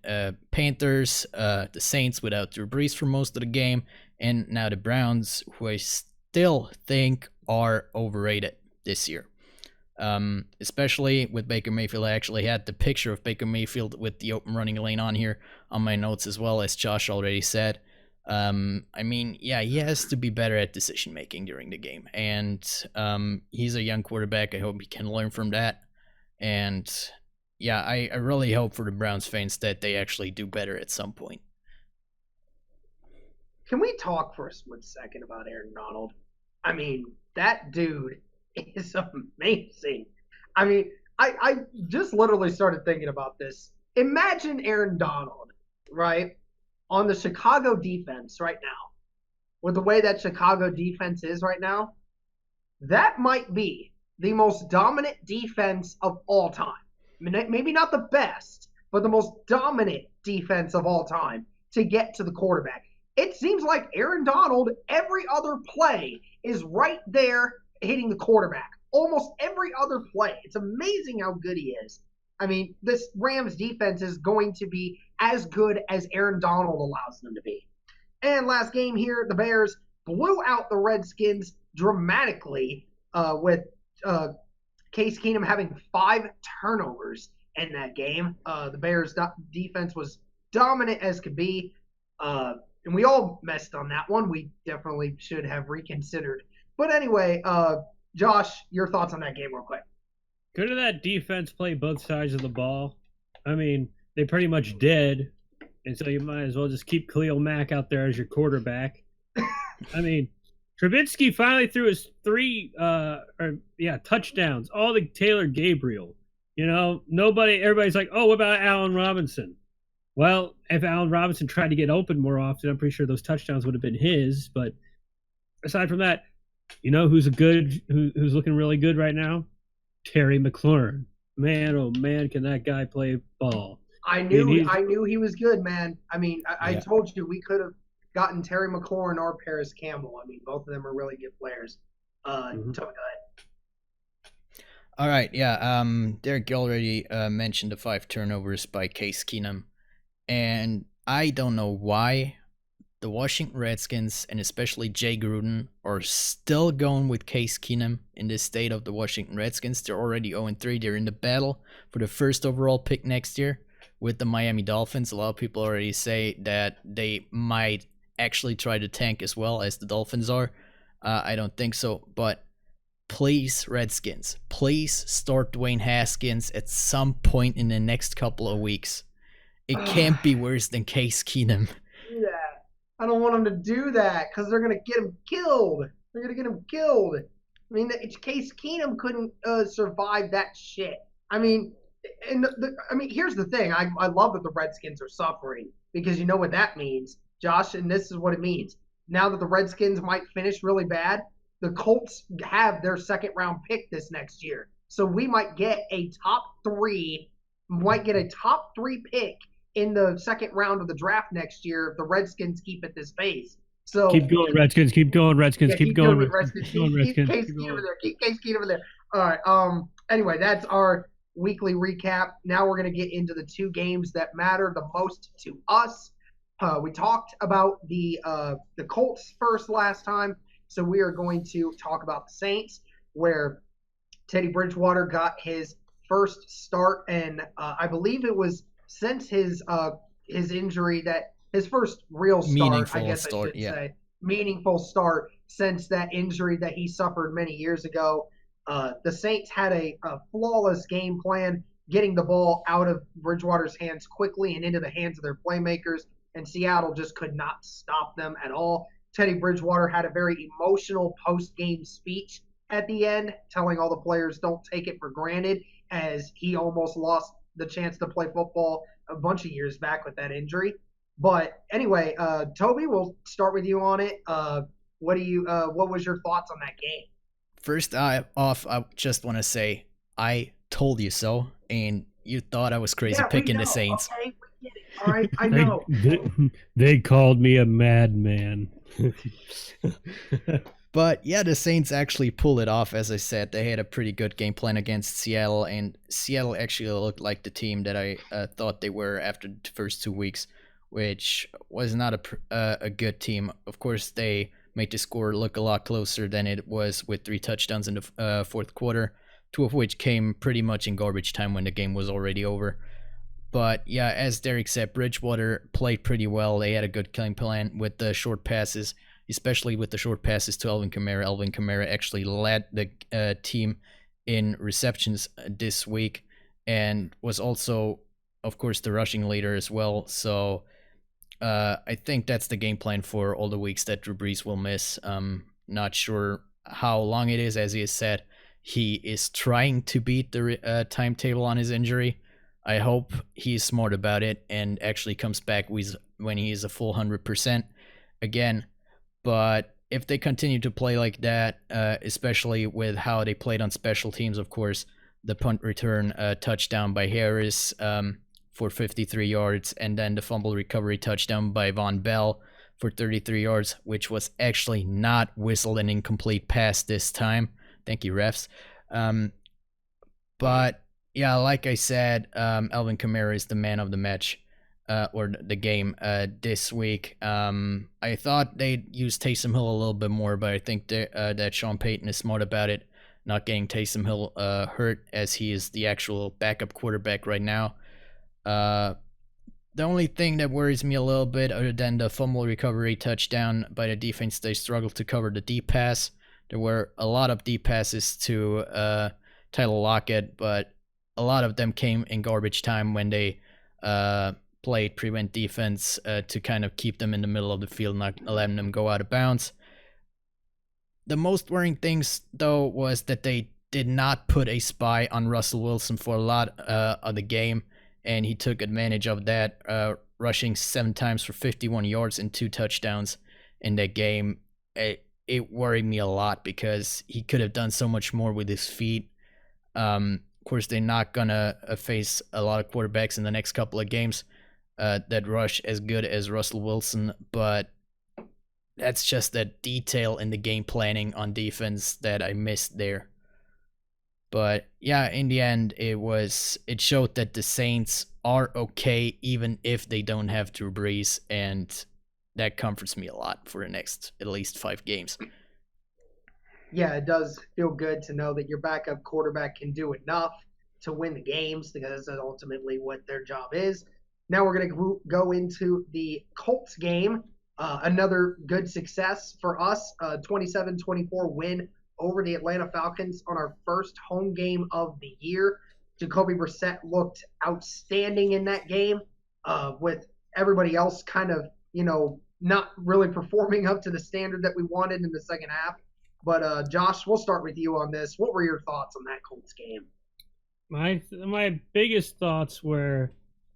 Panthers, the Saints without Drew Brees for most of the game, and now the Browns, who I still think are overrated this year. Especially with Baker Mayfield. I actually had the picture of Baker Mayfield with the open running lane on here on my notes as well, as Josh already said. He has to be better at decision making during the game, and he's a young quarterback. I hope he can learn from that. And yeah, I really hope for the Browns fans that they actually do better at some point. Can we talk for a split second about Aaron Donald? I mean, that dude is amazing. I mean, I just literally started thinking about this. Imagine Aaron Donald, right, on the Chicago defense right now. With the way that Chicago defense is right now, that might be the most dominant defense of all time. I mean, maybe not the best, but the most dominant defense of all time to get to the quarterback. It seems like Aaron Donald, every other play, is right there hitting the quarterback. Almost every other play. It's amazing how good he is. I mean, this Rams defense is going to be as good as Aaron Donald allows them to be. And last game here, the Bears blew out the Redskins dramatically with Case Keenum having 5 turnovers in that game. The Bears' defense was dominant as could be. And we all messed on that one. We definitely should have reconsidered. But anyway, Josh, your thoughts on that game real quick. Couldn't that defense play both sides of the ball? I mean, they pretty much did. And so you might as well just keep Khalil Mack out there as your quarterback. I mean, Trubisky finally threw his 3 touchdowns, all to Taylor Gabriel. You know, everybody's like, oh, what about Allen Robinson? Well, if Allen Robinson tried to get open more often, I'm pretty sure those touchdowns would have been his. But aside from that, you know who's looking really good right now? Terry McLaurin. Man, oh man, can that guy play ball? I knew he was good, man. I mean, I told you we could have gotten Terry McLaurin or Paris Campbell. I mean, both of them are really good players. Go ahead. All right, yeah. Derek already mentioned the 5 turnovers by Case Keenum, and I don't know why the Washington Redskins and especially Jay Gruden are still going with Case Keenum in this state of the Washington Redskins. They're already 0-3. They're in the battle for the first overall pick next year with the Miami Dolphins. A lot of people already say that they might actually try to tank as well as the Dolphins are. I don't think so, but please, Redskins, please start Dwayne Haskins at some point in the next couple of weeks. It can't be worse than Case Keenum. Yeah, I don't want them to do that because they're going to get him killed. They're going to get him killed. I mean, Case Keenum couldn't survive that shit. I mean, here's the thing. I love that the Redskins are suffering because you know what that means, Josh, and this is what it means. Now that the Redskins might finish really bad, the Colts have their second-round pick this next year. So we might get a top 3 might get a top 3 pick in the second round of the draft next year if the Redskins keep at this pace. So keep going, Redskins. Keep going, Redskins. Keep going, Redskins. Keep Case Keenum in there. Keep Case Keenum in there. All right. Anyway, that's our weekly recap. Now we're going to get into the 2 games that matter the most to us. We talked about the Colts first last time, so we are going to talk about the Saints, where Teddy Bridgewater got his first start, and I believe it was since his injury that his first real start, I should say, meaningful start since that injury that he suffered many years ago. The Saints had a flawless game plan, getting the ball out of Bridgewater's hands quickly and into the hands of their playmakers, and Seattle just could not stop them at all. Teddy Bridgewater had a very emotional post-game speech at the end, telling all the players don't take it for granted, as he almost lost the chance to play football a bunch of years back with that injury. But anyway, Tobi, we'll start with you on it. What was your thoughts on that game? First off, I just want to say I told you so, and you thought I was crazy picking the Saints. Okay, we get it. All right, I know. They called me a madman. But yeah, the Saints actually pulled it off. As I said, they had a pretty good game plan against Seattle, and Seattle actually looked like the team that I thought they were after the first 2 weeks, which was not a good team. Of course, they made the score look a lot closer than it was, with 3 touchdowns in the fourth quarter, 2 of which came pretty much in garbage time when the game was already over. But yeah, as Derek said, Bridgewater played pretty well. They had a good game plan with the short passes, especially with the short passes to Alvin Kamara. Alvin Kamara actually led the team in receptions this week, and was also, of course, the rushing leader as well. So I think that's the game plan for all the weeks that Drew Brees will miss. Not sure how long it is. As he has said, he is trying to beat the timetable on his injury. I hope he's smart about it and actually comes back when he is a full 100% again. But if they continue to play like that, especially with how they played on special teams, of course, the punt return touchdown by Harris for 53 yards, and then the fumble recovery touchdown by Von Bell for 33 yards, which was actually not whistled an incomplete pass this time. Thank you, refs. But yeah, like I said, Alvin Kamara is the man of the match. Or the game this week. I thought they'd use Taysom Hill a little bit more, but I think that Sean Payton is smart about it, not getting Taysom Hill hurt, as he is the actual backup quarterback right now. The only thing that worries me a little bit, other than the fumble recovery touchdown by the defense, they struggled to cover the deep pass. There were a lot of deep passes to Tyler Lockett, but a lot of them came in garbage time when they played prevent defense to kind of keep them in the middle of the field, not letting them go out of bounds. The most worrying things, though, was that they did not put a spy on Russell Wilson for a lot of the game, and he took advantage of that, rushing 7 times for 51 yards and 2 touchdowns in that game. It worried me a lot because he could have done so much more with his feet. Of course, they're not going to face a lot of quarterbacks in the next couple of games that rush as good as Russell Wilson, but that's just that detail in the game planning on defense that I missed there. But yeah, in the end, it showed that the Saints are okay even if they don't have Drew Brees, and that comforts me a lot for the next at least 5 games. Yeah, it does feel good to know that your backup quarterback can do enough to win the games, because that's ultimately what their job is. Now we're going to go into the Colts game. Another good success for us, 27-24 win over the Atlanta Falcons on our first home game of the year. Jacoby Brissett looked outstanding in that game, with everybody else kind of, not really performing up to the standard that we wanted in the second half. But Josh, we'll start with you on this. What were your thoughts on that Colts game? My biggest thoughts were,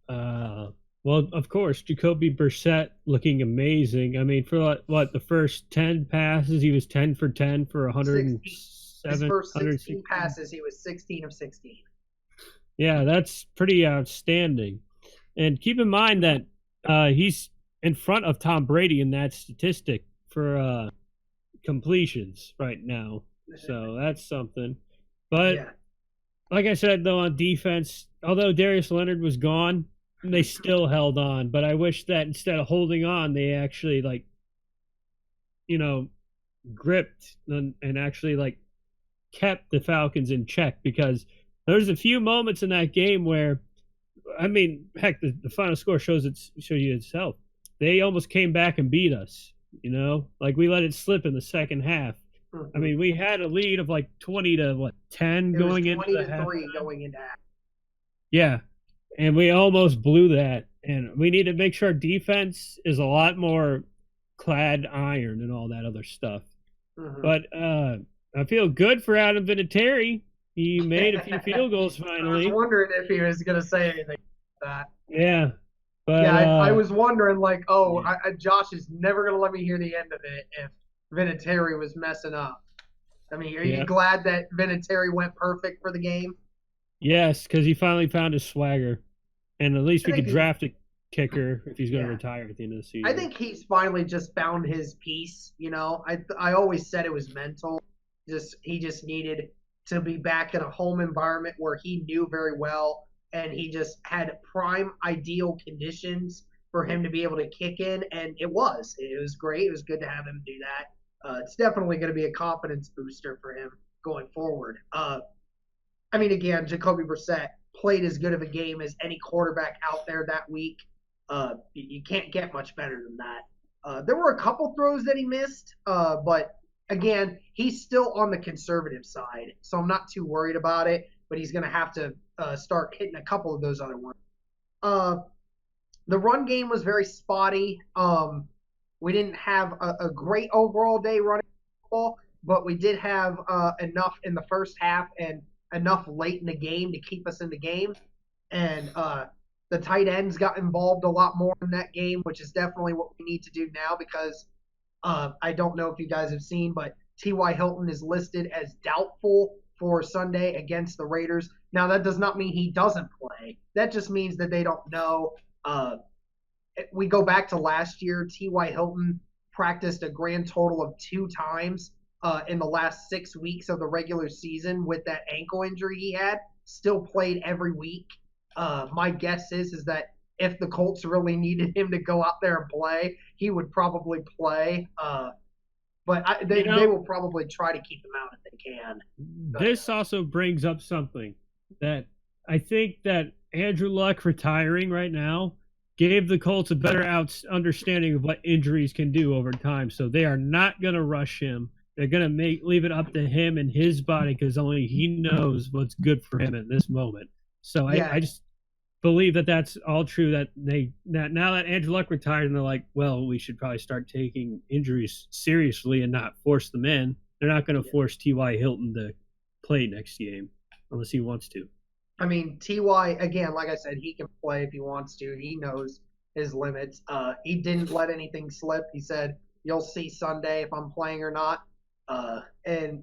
well, of course, Jacoby Brissett looking amazing. I mean, for the first 10 passes, he was 10 for 10 for 107. His first 16 passes, he was 16 of 16. Yeah, that's pretty outstanding. And keep in mind that he's in front of Tom Brady in that statistic for completions right now. So that's something. But Yeah. like I said, though, on defense, although Darius Leonard was gone, they still held on. But I wish that instead of holding on, they actually, like, gripped and actually, like, kept the Falcons in check, because there's a few moments in that game where, I mean, heck, the final score show you itself. They almost came back and beat us. Like, we let it slip in the second half. I mean, we had a lead of like 20 to 10 going into the half. 20 to 3 going into half. Yeah, and we almost blew that. And we need to make sure our defense is a lot more clad iron and all that other stuff. But I feel good for Adam Vinatieri. He made a few field goals finally. I was wondering if he was going to say anything like that. Yeah. But, yeah, I was wondering, like, Josh is never going to let me hear the end of it if Vinatieri was messing up. I mean, are you glad that Vinatieri went perfect for the game? Yes, because he finally found his swagger. And at least we could draft a kicker if he's going to retire at the end of the season. I think he's finally just found his piece. I always said it was mental. He just needed to be back in a home environment where he knew very well, and he just had prime ideal conditions for him to be able to kick in, and it was great. It was good to have him do that. It's definitely going to be a confidence booster for him going forward. I mean, again, Jacoby Brissett played as good of a game as any quarterback out there that week. You can't get much better than that. There were a couple throws that he missed, but again, he's still on the conservative side, so I'm not too worried about it, but he's going to have to start hitting a couple of those other ones. The run game was very spotty. We didn't have a great overall day running football, but we did have enough in the first half and enough late in the game to keep us in the game. And the tight ends got involved a lot more in that game, which is definitely what we need to do now, because I don't know if you guys have seen, but T.Y. Hilton is listed as doubtful for Sunday against the Raiders. Now, that does not mean he doesn't play. That just means that they don't know. We go back to last year. T.Y. Hilton practiced a grand total of 2 times in the last 6 weeks of the regular season with that ankle injury he had. Still played every week. My guess is that if the Colts really needed him to go out there and play, he would probably play. But they will probably try to keep him out if they can. This also brings up something that I think that Andrew Luck retiring right now gave the Colts a better understanding of what injuries can do over time. So they are not going to rush him. They're going to leave it up to him and his body, because only he knows what's good for him at this moment. So I just believe that that's all true, that now that Andrew Luck retired, and they're like, well, we should probably start taking injuries seriously and not force them in. They're not going to force T.Y. Hilton to play next game unless he wants to. I mean, T.Y., again, like I said, he can play if he wants to. He knows his limits. He didn't let anything slip. He said, you'll see Sunday if I'm playing or not. And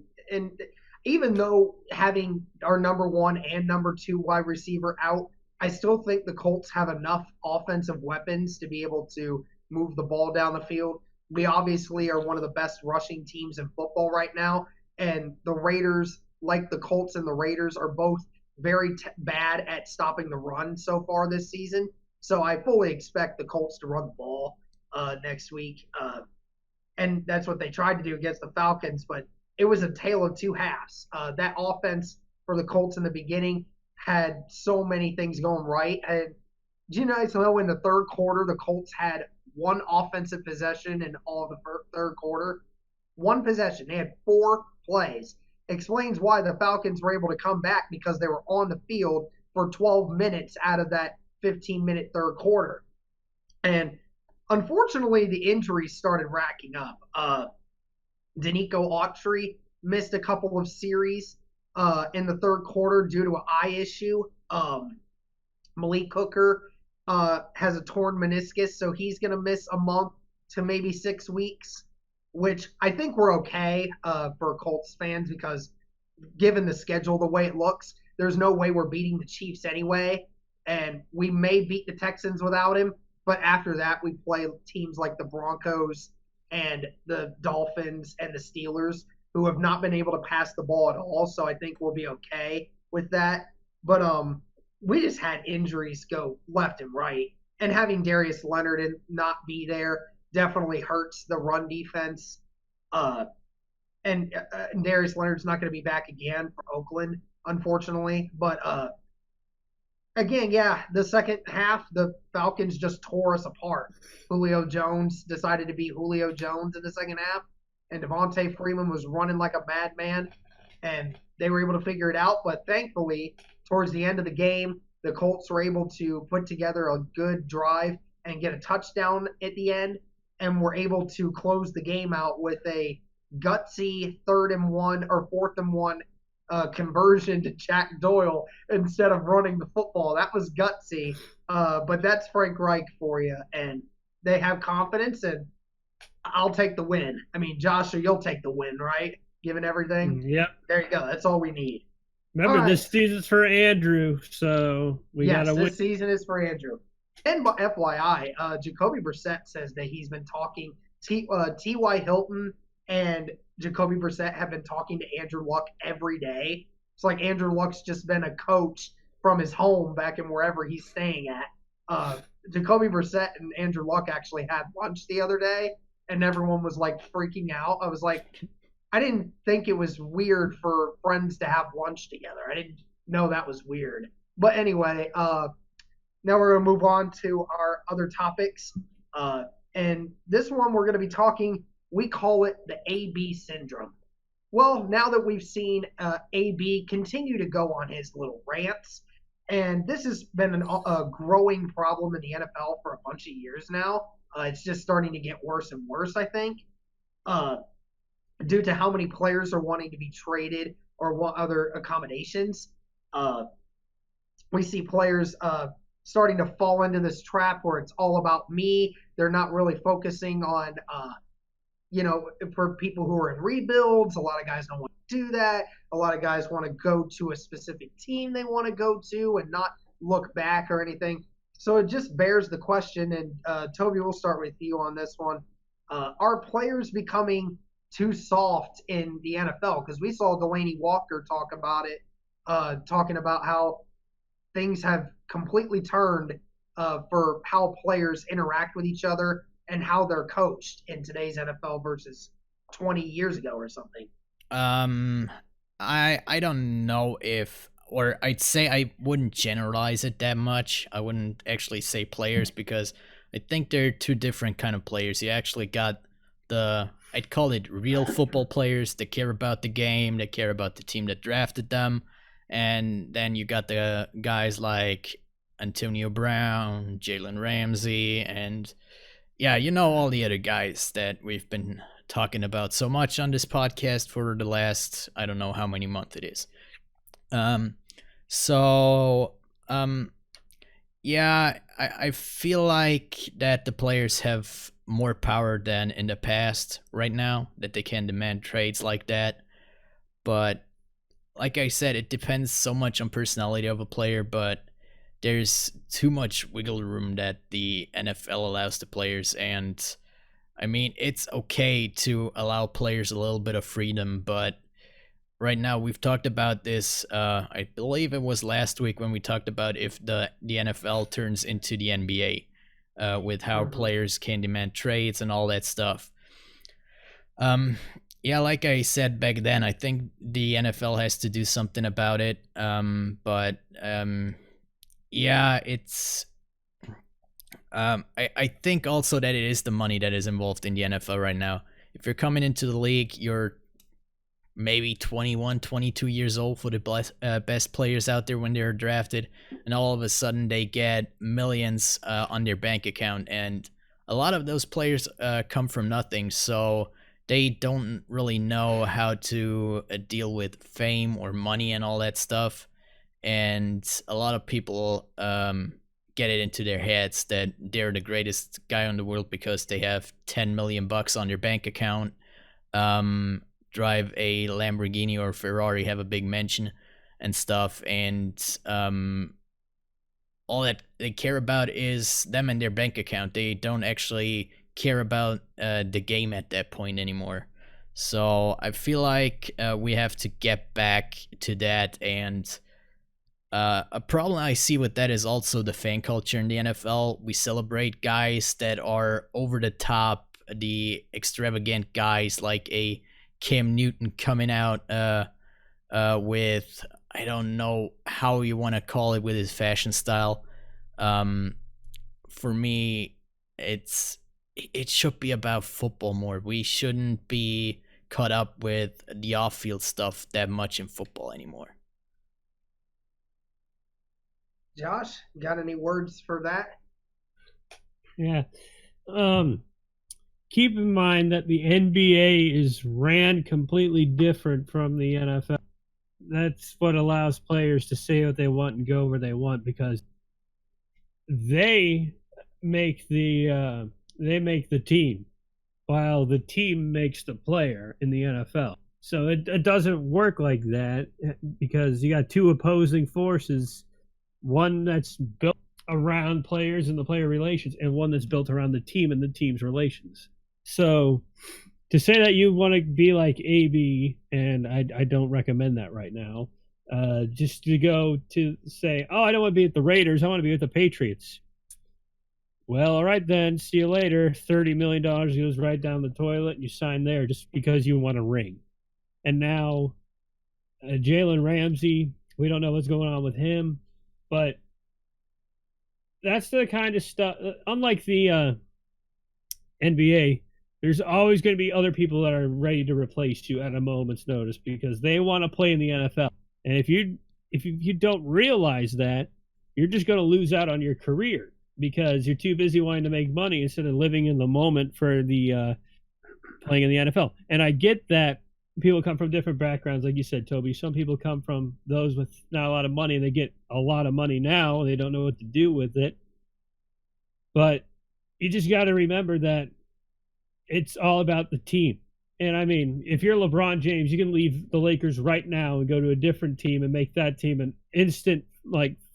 even though having our number 1 and number 2 wide receiver out, I still think the Colts have enough offensive weapons to be able to move the ball down the field. We obviously are one of the best rushing teams in football right now, and the Raiders, like the Colts and the Raiders, are both very bad at stopping the run so far this season. So I fully expect the Colts to run the ball next week. And that's what they tried to do against the Falcons, but it was a tale of 2 halves. That offense for the Colts in the beginning had so many things going right. And do you guys know in the third quarter, the Colts had 1 offensive possession in all of the third quarter? 1 possession. They had 4 plays. Explains why the Falcons were able to come back, because they were on the field for 12 minutes out of that 15-minute third quarter. And unfortunately, the injuries started racking up. Danico Autry missed a couple of series in the third quarter due to an eye issue. Malik Hooker has a torn meniscus, so he's going to miss a month to maybe 6 weeks, which I think we're okay for Colts fans, because given the schedule the way it looks, there's no way we're beating the Chiefs anyway, and we may beat the Texans without him. But after that, we play teams like the Broncos and the Dolphins and the Steelers, who have not been able to pass the ball at all. So I think we'll be okay with that. But we just had injuries go left and right, and having Darius Leonard and not be there definitely hurts the run defense. And Darius Leonard's not going to be back again for Oakland, unfortunately. But again, yeah, the second half, the Falcons just tore us apart. Julio Jones decided to be Julio Jones in the second half, and Devontae Freeman was running like a madman, and they were able to figure it out. But thankfully, towards the end of the game, the Colts were able to put together a good drive and get a touchdown at the end, and were able to close the game out with a gutsy 3rd and 1 or 4th and 1 conversion to Jack Doyle instead of running the football. That was gutsy, but that's Frank Reich for you, and they have confidence, and I'll take the win. I mean, Joshua, you'll take the win, right? Given everything? Yep. There you go. That's all we need. Remember, this season's for Andrew, so we got to win. This season is for Andrew. And FYI, Jacoby Brissett says that he's been talking T.Y. Hilton and Jacoby Brissett have been talking to Andrew Luck every day. It's like Andrew Luck's just been a coach from his home back in wherever he's staying at. Jacoby Brissett and Andrew Luck actually had lunch the other day, and everyone was like freaking out. I was like, I didn't think it was weird for friends to have lunch together. I didn't know that was weird. But anyway, now we're going to move on to our other topics. And this one we're going to be talking, we call it the AB syndrome. Well, now that we've seen AB continue to go on his little rants, and this has been a growing problem in the NFL for a bunch of years now. It's just starting to get worse and worse, I think, due to how many players are wanting to be traded or want other accommodations. We see players starting to fall into this trap where it's all about me. They're not really focusing on for people who are in rebuilds, a lot of guys don't want to do that. A lot of guys want to go to a specific team they want to go to and not look back or anything. So it just bears the question, and Tobi, we'll start with you on this one. Are players becoming too soft in the NFL? Because we saw Delaney Walker talk about it, talking about how things have completely turned for how players interact with each other and how they're coached in today's NFL versus 20 years ago or something. I don't know if, or I'd say I wouldn't generalize it that much. I wouldn't actually say players, because I think they're two different kind of players. You actually got I'd call it real football players that care about the game, that care about the team that drafted them. And then you got the guys like Antonio Brown, Jalen Ramsey, and yeah, all the other guys that we've been talking about so much on this podcast for the last, I don't know how many months it is. Yeah, I feel like that the players have more power than in the past right now, that they can demand trades like that. But like I said, it depends so much on personality of a player, but there's too much wiggle room that the NFL allows the players. And I mean, it's okay to allow players a little bit of freedom, but right now we've talked about this, I believe it was last week when we talked about if the NFL turns into the NBA, with how players can demand trades and all that stuff. Yeah, like I said back then, I think the NFL has to do something about it. Yeah, it's I think also that it is the money that is involved in the NFL right now. If you're coming into the league, you're maybe 21, 22 years old for the best players out there when they're drafted, and all of a sudden they get millions on their bank account, and a lot of those players come from nothing, so they don't really know how to deal with fame or money and all that stuff. And a lot of people get it into their heads that they're the greatest guy in the world because they have $10 million on their bank account, drive a Lamborghini or Ferrari, have a big mansion, and stuff, and all that they care about is them and their bank account. They don't actually care about the game at that point anymore. So I feel like we have to get back to that. And a problem I see with that is also the fan culture in the NFL. We celebrate guys that are over the top, the extravagant guys like a Cam Newton coming out with, I don't know how you want to call it, with his fashion style. For me, it should be about football more. We shouldn't be caught up with the off-field stuff that much in football anymore. Josh, got any words for that? Yeah. Keep in mind that the NBA is ran completely different from the NFL. That's what allows players to say what they want and go where they want, because they make the team, while the team makes the player in the NFL. So it doesn't work like that, because you got two opposing forces, one that's built around players and the player relations, and one that's built around the team and the team's relations. So to say that you want to be like AB, and I don't recommend that right now, just to go to say, oh, I don't want to be at the Raiders, I want to be with the Patriots. Well, all right then, see you later. $30 million goes right down the toilet, and you sign there just because you want a ring. And now Jalen Ramsey, we don't know what's going on with him, but that's the kind of stuff. Unlike the NBA, there's always going to be other people that are ready to replace you at a moment's notice, because they want to play in the NFL. And if you don't realize that, you're just going to lose out on your career, because you're too busy wanting to make money instead of living in the moment for the playing in the NFL. And I get that people come from different backgrounds, like you said, Toby. Some people come from those with not a lot of money, and they get a lot of money now, and they don't know what to do with it. But you just got to remember that it's all about the team. And I mean, if you're LeBron James, you can leave the Lakers right now and go to a different team and make that team an instant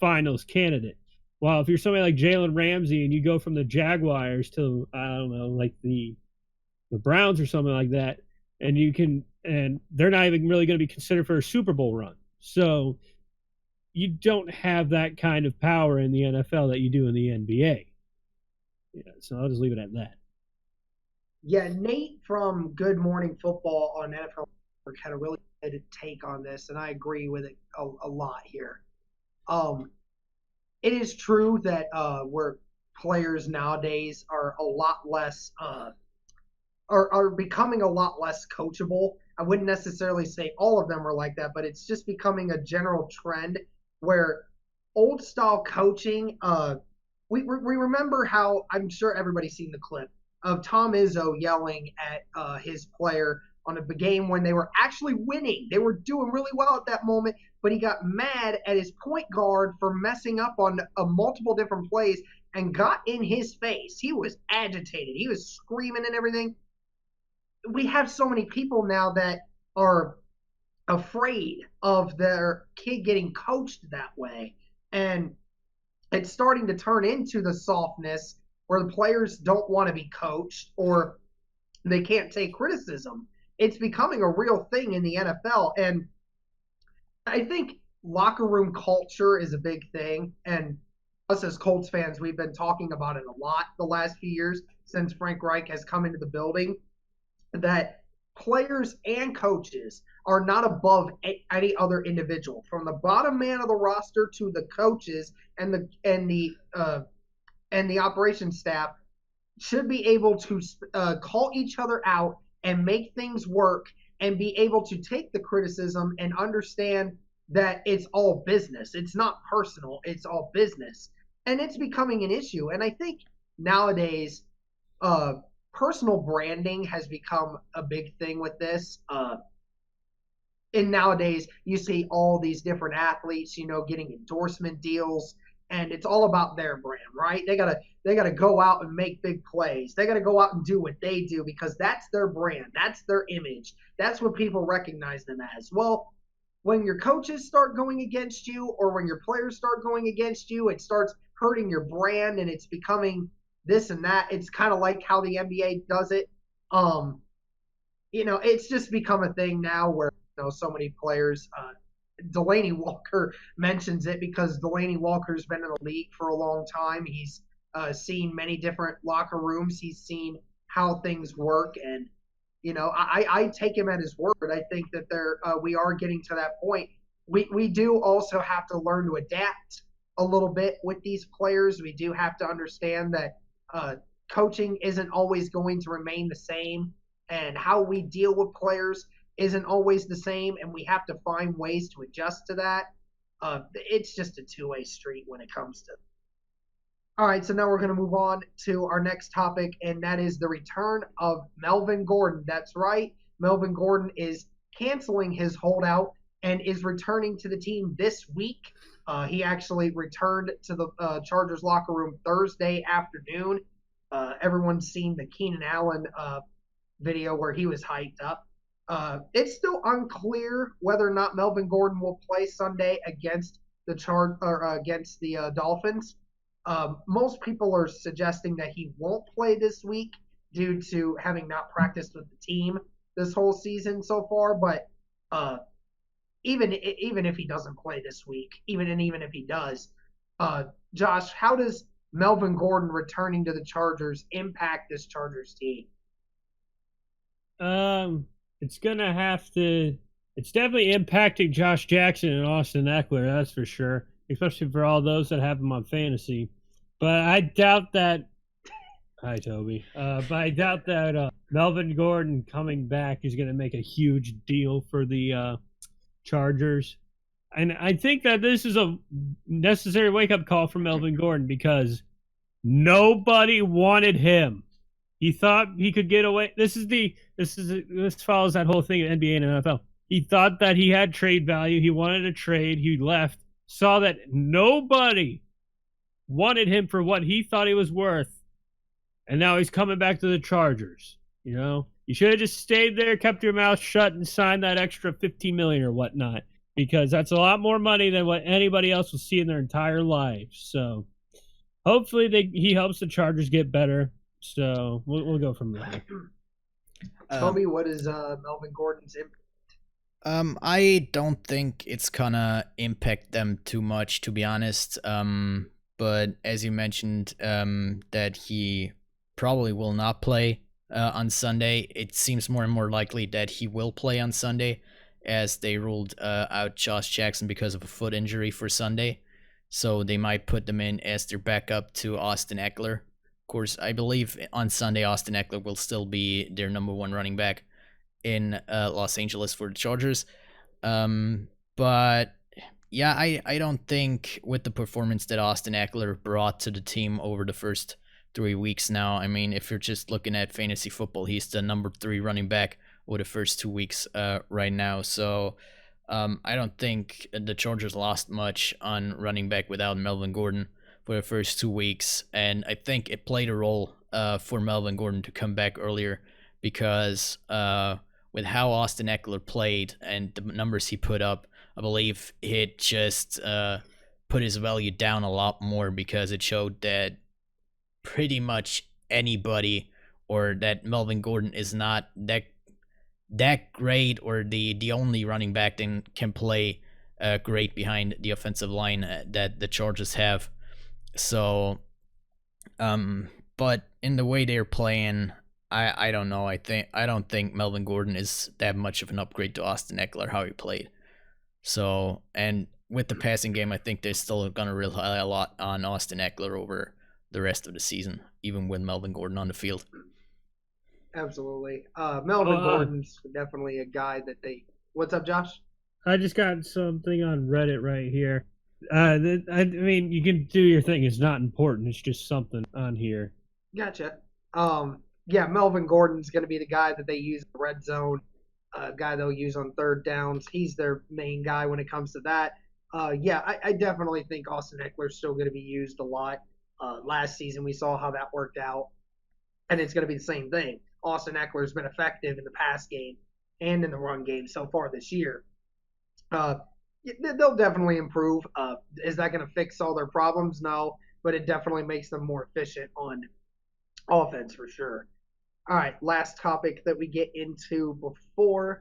finals candidate. While if you're somebody like Jalen Ramsey and you go from the Jaguars to, I don't know, like the Browns or something like that, and they're not even really going to be considered for a Super Bowl run. So you don't have that kind of power in the NFL that you do in the NBA. Yeah, so I'll just leave it at that. Yeah, Nate from Good Morning Football on NFL had a really good take on this, and I agree with it a lot here. It is true that where players nowadays are a lot less are becoming a lot less coachable. I wouldn't necessarily say all of them are like that, but it's just becoming a general trend where old style coaching. We remember how, I'm sure everybody's seen the clip of Tom Izzo yelling at his player on a game when they were actually winning. They were doing really well at that moment, but he got mad at his point guard for messing up on multiple different plays and got in his face. He was agitated. He was screaming and everything. We have so many people now that are afraid of their kid getting coached that way. And it's starting to turn into the softness where the players don't want to be coached or they can't take criticism. It's becoming a real thing in the NFL. And I think locker room culture is a big thing. And us as Colts fans, we've been talking about it a lot the last few years since Frank Reich has come into the building, that players and coaches are not above any other individual, from the bottom man of the roster to the coaches and the operations staff should be able to call each other out and make things work and be able to take the criticism and understand that it's all business. It's not personal. It's all business. And it's becoming an issue. And I think nowadays, personal branding has become a big thing with this. And nowadays, you see all these different athletes, getting endorsement deals, and it's all about their brand, right? They gotta go out and make big plays. They gotta go out and do what they do because that's their brand, that's their image, that's what people recognize them as. Well, when your coaches start going against you or when your players start going against you, it starts hurting your brand and it's becoming this and that. It's kind of like how the NBA does it. It's just become a thing now where so many players. Delaney Walker mentions it because Delaney Walker's been in the league for a long time. He's seen many different locker rooms. He's seen how things work, and I take him at his word. I think that we are getting to that point. We do also have to learn to adapt a little bit with these players. We do have to understand that coaching isn't always going to remain the same, and how we deal with players isn't always the same, and we have to find ways to adjust to that. It's just a two-way street when it comes to. All right, so now we're going to move on to our next topic, and that is the return of Melvin Gordon. That's right. Melvin Gordon is canceling his holdout and is returning to the team this week. He actually returned to the Chargers locker room Thursday afternoon. Everyone's seen the Keenan Allen video where he was hyped up. It's still unclear whether or not Melvin Gordon will play Sunday against the Dolphins. Most people are suggesting that he won't play this week due to having not practiced with the team this whole season so far. But even if he doesn't play this week, even if he does, Josh, how does Melvin Gordon returning to the Chargers impact this Chargers team? It's definitely impacting Josh Jackson and Austin Eckler, that's for sure, especially for all those that have him on fantasy. But I doubt that. Hi, Toby. But I doubt that Melvin Gordon coming back is going to make a huge deal for the Chargers. And I think that this is a necessary wake-up call for Melvin Gordon because nobody wanted him. He thought he could get away. This follows that whole thing in NBA and NFL. He thought that he had trade value. He wanted a trade. He left, saw that nobody wanted him for what he thought he was worth, and now he's coming back to the Chargers. You should have just stayed there, kept your mouth shut, and signed that extra $15 million or whatnot, because that's a lot more money than what anybody else will see in their entire lives. So hopefully he helps the Chargers get better. So we'll go from there. Tobi, what is Melvin Gordon's impact? I don't think it's gonna impact them too much, to be honest. But as you mentioned, that he probably will not play on Sunday. It seems more and more likely that he will play on Sunday, as they ruled out Josh Jackson because of a foot injury for Sunday. So they might put them in as their backup to Austin Eckler. Of course, I believe on Sunday, Austin Eckler will still be their number one running back in Los Angeles for the Chargers. But yeah, I don't think with the performance that Austin Eckler brought to the team over the first 3 weeks now, I mean, if you're just looking at fantasy football, he's the number 3 running back over the first 2 weeks right now. So I don't think the Chargers lost much on running back without Melvin Gordon for the first 2 weeks, and I think it played a role for Melvin Gordon to come back earlier because with how Austin Eckler played and the numbers he put up, I believe it just put his value down a lot more because it showed that pretty much anybody, or that Melvin Gordon is not that great or the only running back that can play great behind the offensive line that the Chargers have. So, but in the way they're playing, I don't know. I don't think Melvin Gordon is that much of an upgrade to Austin Eckler how he played. So, and with the passing game, I think they're still gonna rely a lot on Austin Eckler over the rest of the season, even with Melvin Gordon on the field. Absolutely, Melvin Gordon's definitely a guy that they. What's up, Josh? I just got something on Reddit right here. I mean, you can do your thing. It's not important. It's just something on here. Gotcha. Yeah, Melvin Gordon's going to be the guy that they use in the red zone, guy they'll use on third downs. He's their main guy when it comes to that. Yeah, I definitely think Austin Eckler's still going to be used a lot. Last season, we saw how that worked out, and it's going to be the same thing. Austin Eckler's been effective in the pass game and in the run game so far this year. They'll definitely improve. Is that going to fix all their problems? No, but it definitely makes them more efficient on offense for sure. All right, last topic that we get into before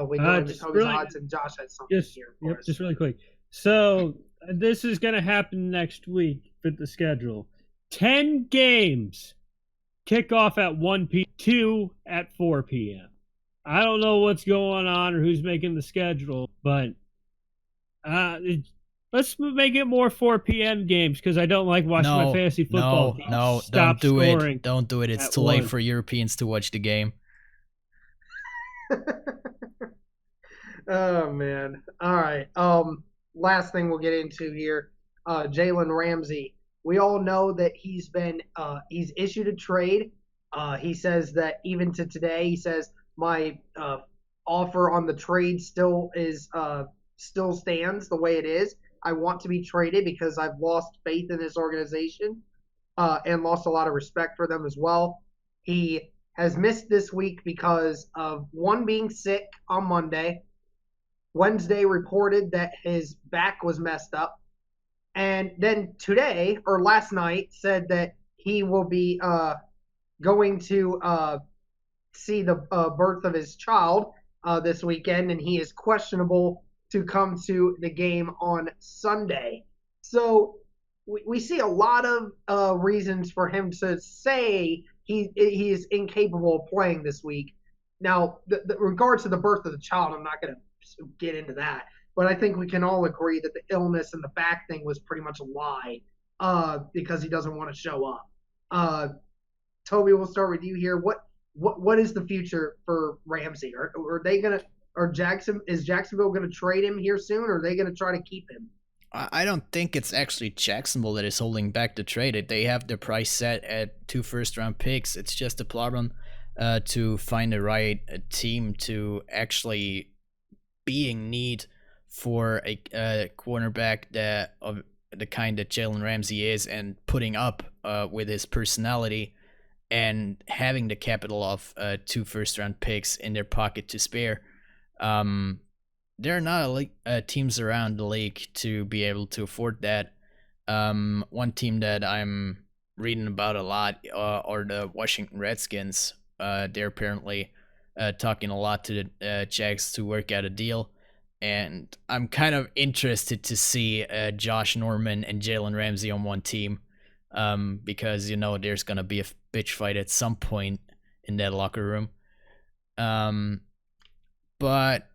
we go into Toby's odds, and Josh has something here for us. Just really quick. So this is going to happen next week for the schedule. 10 games kick off at 1 p.m., 2 at 4 p.m. I don't know what's going on or who's making the schedule, but let's make it more 4 p.m. games because I don't like watching my fantasy football team. No, don't do it. Don't do it. It's too late for Europeans to watch the game. Oh, man. All right. Last thing we'll get into here, Jalen Ramsey. We all know that he's issued a trade. He says that even to today, he says my offer on the trade still stands the way it is. I want to be traded because I've lost faith in this organization and lost a lot of respect for them as well. He has missed this week because of one being sick on Monday. Wednesday reported that his back was messed up. And then today, or last night, said that he will be going to see the birth of his child this weekend, and he is questionable to come to the game on Sunday. So we see a lot of reasons for him to say he is incapable of playing this week. Now, the regards to the birth of the child, I'm not going to get into that. But I think we can all agree that the illness and the back thing was pretty much a lie because he doesn't want to show up. Toby, we'll start with you here. What is the future for Ramsey? Are they gonna? Is Jacksonville going to trade him here soon, or are they going to try to keep him? I don't think it's actually Jacksonville that is holding back the trade. They have the price set at 2 first-round picks. It's just a problem to find the right team to actually be in need for a cornerback that of the kind that Jalen Ramsey is, and putting up with his personality and having the capital of 2 first-round picks in their pocket to spare. There are not teams around the league to be able to afford that. One team that I'm reading about a lot are the Washington Redskins. They're apparently talking a lot to the Jags to work out a deal. And I'm kind of interested to see Josh Norman and Jalen Ramsey on one team because, there's going to be a bitch fight at some point in that locker room. But,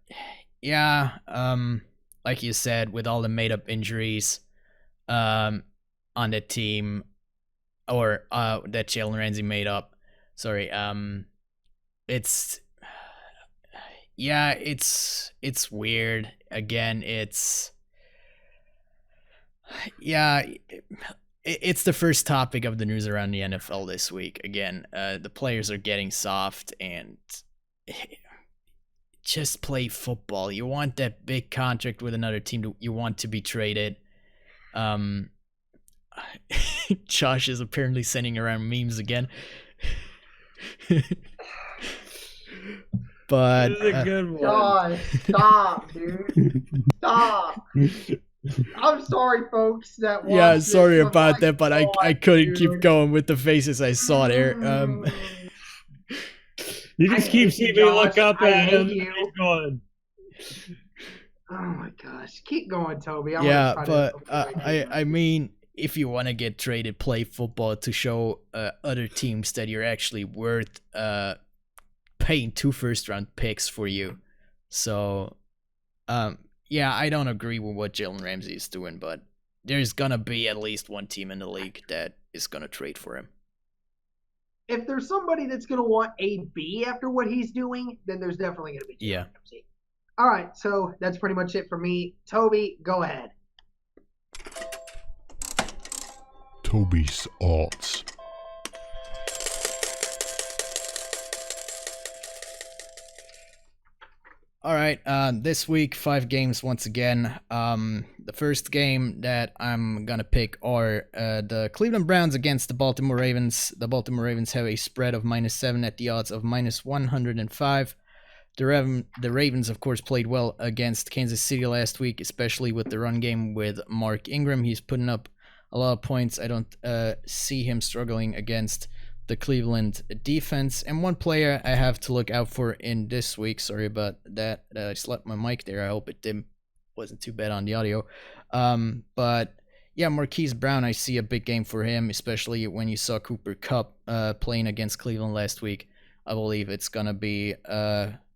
yeah, like you said, with all the made-up injuries on the team, or that Jalen Ramsey made up, it's weird. Again, it's the first topic of the news around the NFL this week. Again, the players are getting soft, and just play football. You want that big contract with another team. You want to be traded. Josh is apparently sending around memes again. But this is a good one. God, stop, dude. Stop. I'm sorry, folks. Sorry about that, but I couldn't keep going with the faces I saw there. You just keep seeing me look up at him. Keep going. Oh my gosh, keep going, Toby. I mean, if you want to get traded, play football to show other teams that you're actually worth paying 2 first-round picks for you. So, I don't agree with what Jalen Ramsey is doing, but there's gonna be at least one team in the league that is gonna trade for him. If there's somebody that's gonna want a B after what he's doing, then there's definitely gonna be Jalen Ramsey. All right, so that's pretty much it for me. Toby, go ahead. Toby's odds. All right, this week, 5 games once again. The first game that I'm going to pick are the Cleveland Browns against the Baltimore Ravens. The Baltimore Ravens have a spread of -7 at the odds of -105. The Ravens, of course, played well against Kansas City last week, especially with the run game with Mark Ingram. He's putting up a lot of points. I don't see him struggling against the Cleveland defense. And one player I have to look out for in this week. Sorry about that. I slapped my mic there. I hope it wasn't too bad on the audio. But yeah, Marquise Brown, I see a big game for him, especially when you saw Cooper Kupp playing against Cleveland last week. I believe it's going to be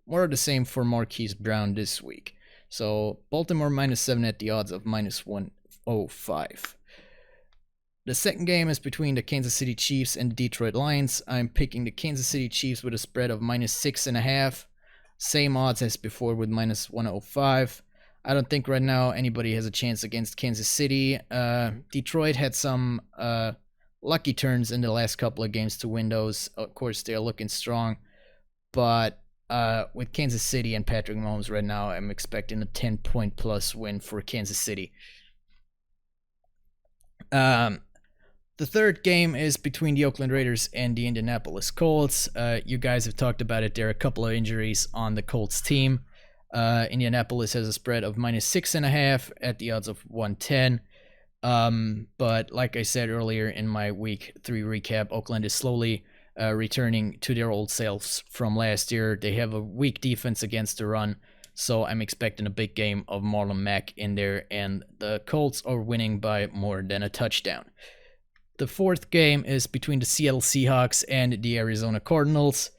more of the same for Marquise Brown this week. So Baltimore -7 at the odds of -105. The second game is between the Kansas City Chiefs and the Detroit Lions. I'm picking the Kansas City Chiefs with a spread of -6.5. Same odds as before with -105. I don't think right now anybody has a chance against Kansas City. Detroit had some lucky turns in the last couple of games to win those. Of course, they're looking strong. But with Kansas City and Patrick Mahomes right now, I'm expecting a 10-point plus win for Kansas City. The third game is between the Oakland Raiders and the Indianapolis Colts. You guys have talked about it. There are a couple of injuries on the Colts team. Indianapolis has a spread of -6.5 at the odds of 110. But like I said earlier in my week 3 recap, Oakland is slowly returning to their old selves from last year. They have a weak defense against the run, so I'm expecting a big game of Marlon Mack in there, and the Colts are winning by more than a touchdown. The fourth game is between the Seattle Seahawks and the Arizona Cardinals.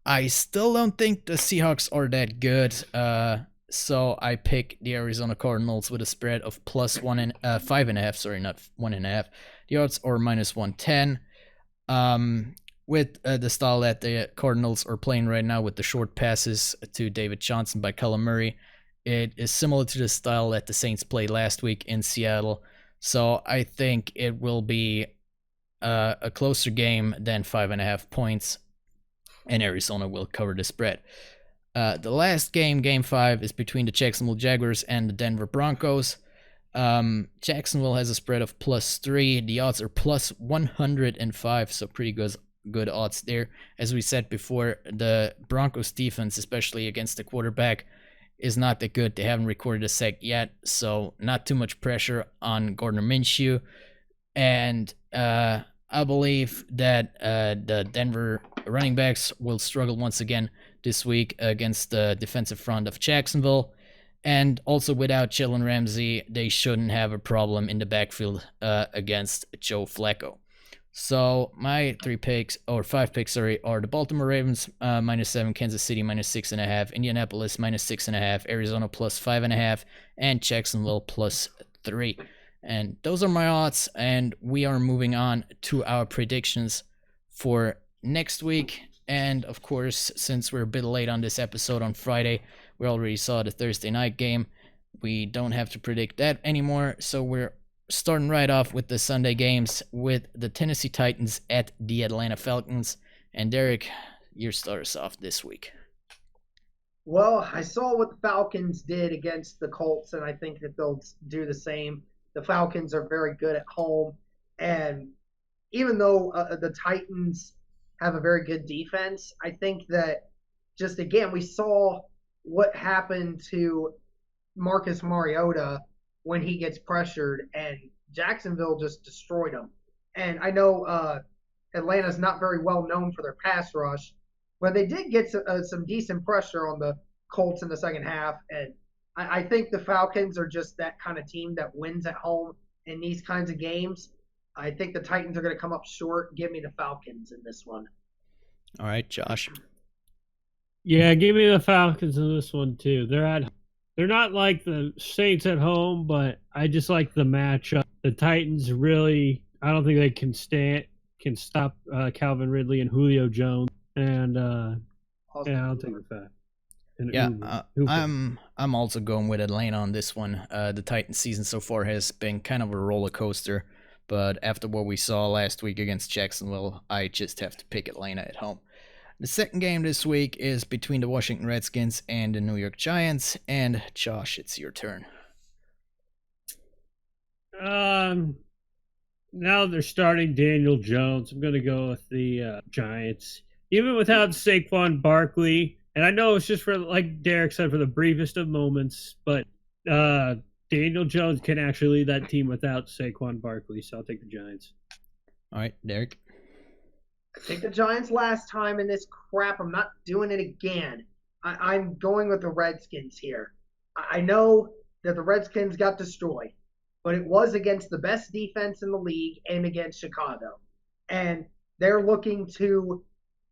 I still don't think the Seahawks are that good, so I pick the Arizona Cardinals with a spread of +5.5. Sorry, not 1.5. The odds are -110. With the style that the Cardinals are playing right now with the short passes to David Johnson by Kyler Murray, it is similar to the style that the Saints played last week in Seattle. So I think it will be a closer game than 5.5 points, and Arizona will cover the spread. The last game, Game 5, is between the Jacksonville Jaguars and the Denver Broncos. Jacksonville has a spread of +3. The odds are +105, so pretty good odds there. As we said before, the Broncos defense, especially against the quarterback, is not that good. They haven't recorded a sack yet, so not too much pressure on Gardner Minshew. And I believe that the Denver running backs will struggle once again this week against the defensive front of Jacksonville. And also without Jalen Ramsey, they shouldn't have a problem in the backfield against Joe Flacco. So my 5 picks, are the Baltimore Ravens -7, Kansas City -6.5, Indianapolis -6.5, Arizona +5.5, and Jacksonville +3. And those are my odds, and we are moving on to our predictions for next week. And of course, since we're a bit late on this episode on Friday, we already saw the Thursday night game. We don't have to predict that anymore, so we're starting right off with the Sunday games with the Tennessee Titans at the Atlanta Falcons. And Derek, you start us off this week. Well, I saw what the Falcons did against the Colts, and I think that they'll do the same. The Falcons are very good at home, and even though the Titans have a very good defense, I think that just again we saw what happened to Marcus Mariota when he gets pressured, and Jacksonville just destroyed him. And I know Atlanta's not very well known for their pass rush, but they did get some decent pressure on the Colts in the second half, and I think the Falcons are just that kind of team that wins at home in these kinds of games. I think the Titans are going to come up short. Give me the Falcons in this one. All right, Josh. Yeah, give me the Falcons in this one too. They're not like the Saints at home, but I just like the matchup. The Titans really, I don't think they can stop Calvin Ridley and Julio Jones. And I'll take the fact. Yeah, I'm also going with Atlanta on this one. The Titans season so far has been kind of a roller coaster, but after what we saw last week against Jacksonville, I just have to pick Atlanta at home. The second game this week is between the Washington Redskins and the New York Giants. And Josh, it's your turn. Now they're starting Daniel Jones. I'm going to go with the Giants. Even without Saquon Barkley, And I know it's just for, like Derek said, for the briefest of moments, but Daniel Jones can actually lead that team without Saquon Barkley, so I'll take the Giants. All right, Derek. I take the Giants last time in this crap. I'm not doing it again. I'm going with the Redskins here. I know that the Redskins got destroyed, but it was against the best defense in the league and against Chicago. And they're looking to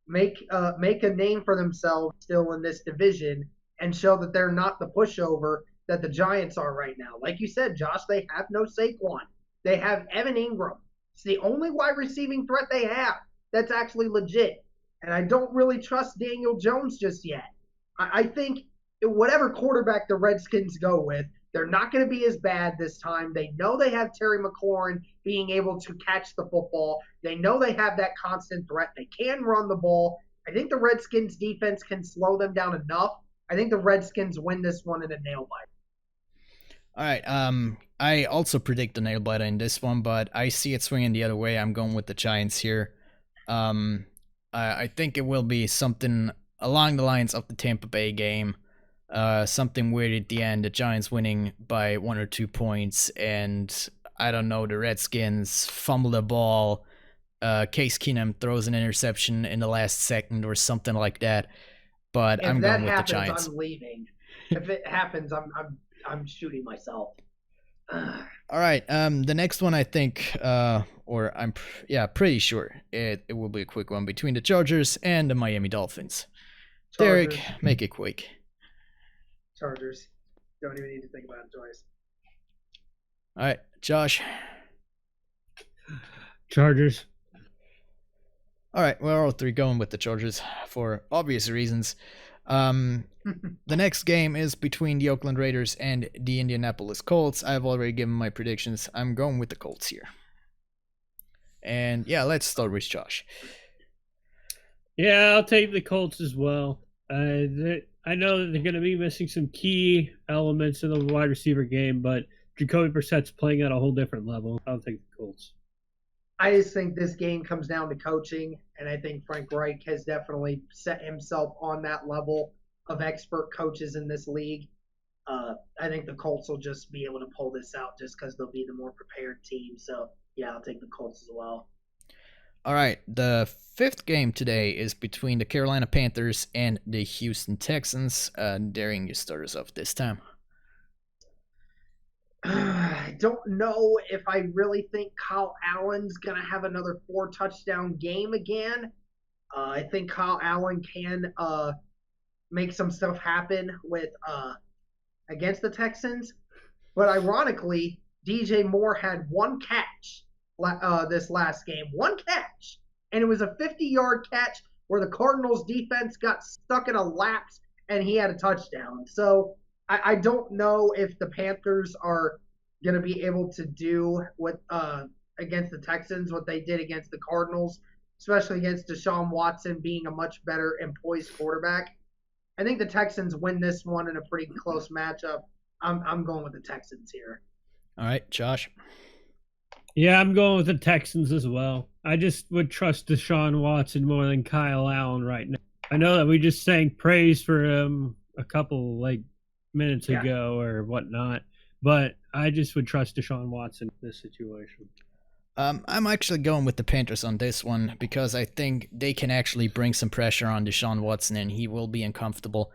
make a name for themselves still in this division and show that they're not the pushover that the Giants are right now. Like you said, Josh, they have no Saquon. They have Evan Ingram. It's the only wide receiving threat they have that's actually legit. And I don't really trust Daniel Jones just yet. I think whatever quarterback the Redskins go with, they're not going to be as bad this time. They know they have Terry McLaurin being able to catch the football. They know they have that constant threat. They can run the ball. I think the Redskins defense can slow them down enough. I think the Redskins win this one in a nail biter. All right. I also predict a nail biter in this one, but I see it swinging the other way. I'm going with the Giants here. I think it will be something along the lines of the Tampa Bay game. Something weird at the end, the Giants winning by 1 or 2 points, and I don't know, the Redskins fumble the ball, Case Keenum throws an interception in the last second or something like that, but I'm going with the Giants. I'm leaving. If it happens, I'm shooting myself. All right, the next one I think, or I'm pretty sure it will be a quick one between the Chargers and the Miami Dolphins. Chargers. Derek, make it quick. Chargers. Don't even need to think about it twice. All right, Josh. Chargers. All right, we're all three going with the Chargers for obvious reasons. The next game is between the Oakland Raiders and the Indianapolis Colts. I've already given my predictions. I'm going with the Colts here. And yeah, let's start with Josh. Yeah, I'll take the Colts as well. I know that they're going to be missing some key elements in the wide receiver game, but Jacoby Brissett's playing at a whole different level. I'll take the Colts. I just think this game comes down to coaching, and I think Frank Reich has definitely set himself on that level of expert coaches in this league. I think the Colts will just be able to pull this out just because they'll be the more prepared team. So, yeah, I'll take the Colts as well. All right, the fifth game today is between the Carolina Panthers and the Houston Texans. Daring, you start us off this time. I don't know if I really think Kyle Allen's going to have another 4-touchdown game again. I think Kyle Allen can make some stuff happen with against the Texans. But ironically, DJ Moore had one catch this last game. One catch. And it was a 50-yard catch where the Cardinals defense got stuck in a lapse and he had a touchdown. So I don't know if the Panthers are going to be able to do what against the Texans what they did against the Cardinals, especially against Deshaun Watson being a much better and poised quarterback. I think the Texans win this one in a pretty close matchup. I'm going with the Texans here. All right, Josh. Yeah, I'm going with the Texans as well. I just would trust Deshaun Watson more than Kyle Allen right now. I know that we just sang praise for him a couple minutes ago or whatnot, but I just would trust Deshaun Watson in this situation. I'm actually going with the Panthers on this one because I think they can actually bring some pressure on Deshaun Watson and he will be uncomfortable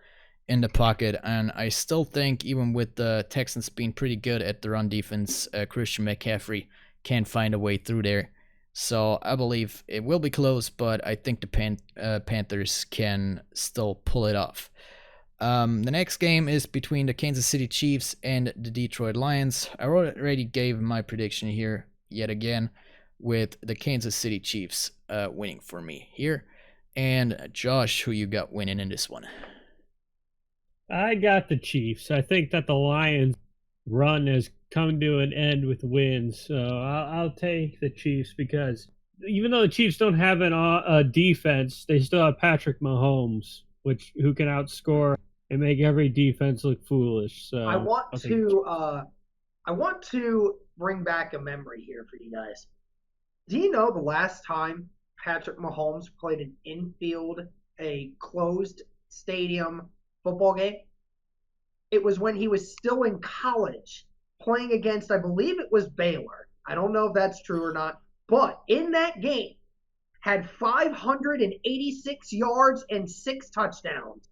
in the pocket. And I still think even with the Texans being pretty good at the run defense, Christian McCaffrey can find a way through there. So I believe it will be close, but I think the Panthers can still pull it off. The next game is between the Kansas City Chiefs and the Detroit Lions. I already gave my prediction here yet again with the Kansas City Chiefs winning for me here. And Josh, who you got winning in this one? I got the Chiefs. I think that the Lions run is coming to an end with wins. So I'll take the Chiefs because even though the Chiefs don't have a defense, they still have Patrick Mahomes, who can outscore and make every defense look foolish. So I want to bring back a memory here for you guys. Do you know the last time Patrick Mahomes played an infield, a closed Stadium football game. It was when he was still in college playing against, I believe it was Baylor. I don't know if that's true or not. But in that game, had 586 yards and 6 touchdowns.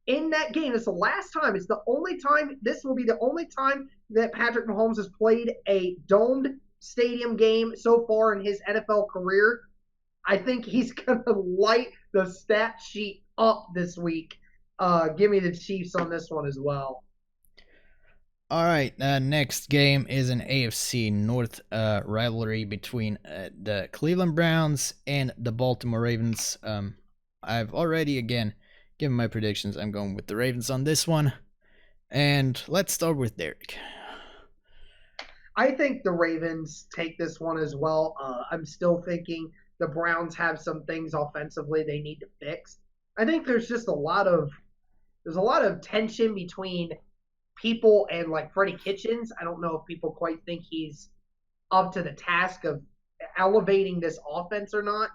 In that game, it's the last time. It's the only time. This will be the only time that Patrick Mahomes has played a domed stadium game so far in his NFL career. I think he's going to light the stat sheet up this week. Give me the Chiefs on this one as well. All right, next game is an AFC North rivalry between the Cleveland Browns and the Baltimore Ravens. I've already, again, given my predictions. I'm going with the Ravens on this one. And let's start with Derek. I think the Ravens take this one as well. I'm still thinking the Browns have some things offensively they need to fix. I think there's just a lot of tension between people and like Freddie Kitchens. I don't know if people quite think he's up to the task of elevating this offense or not.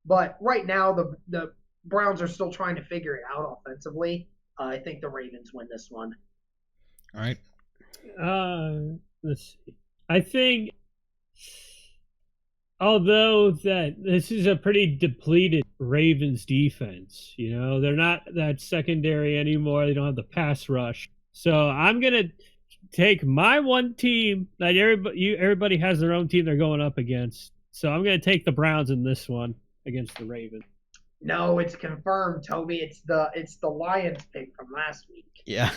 But right now, the Browns are still trying to figure it out offensively. I think the Ravens win this one. All right. Let's see. I think, although that this is a pretty depleted Ravens defense, they're not that secondary anymore. They don't have the pass rush. So I'm gonna take my one team that everybody has their own team they're going up against. So I'm gonna take the Browns in this one against the Ravens. No, it's confirmed, Toby. It's the Lions pick from last week. Yeah.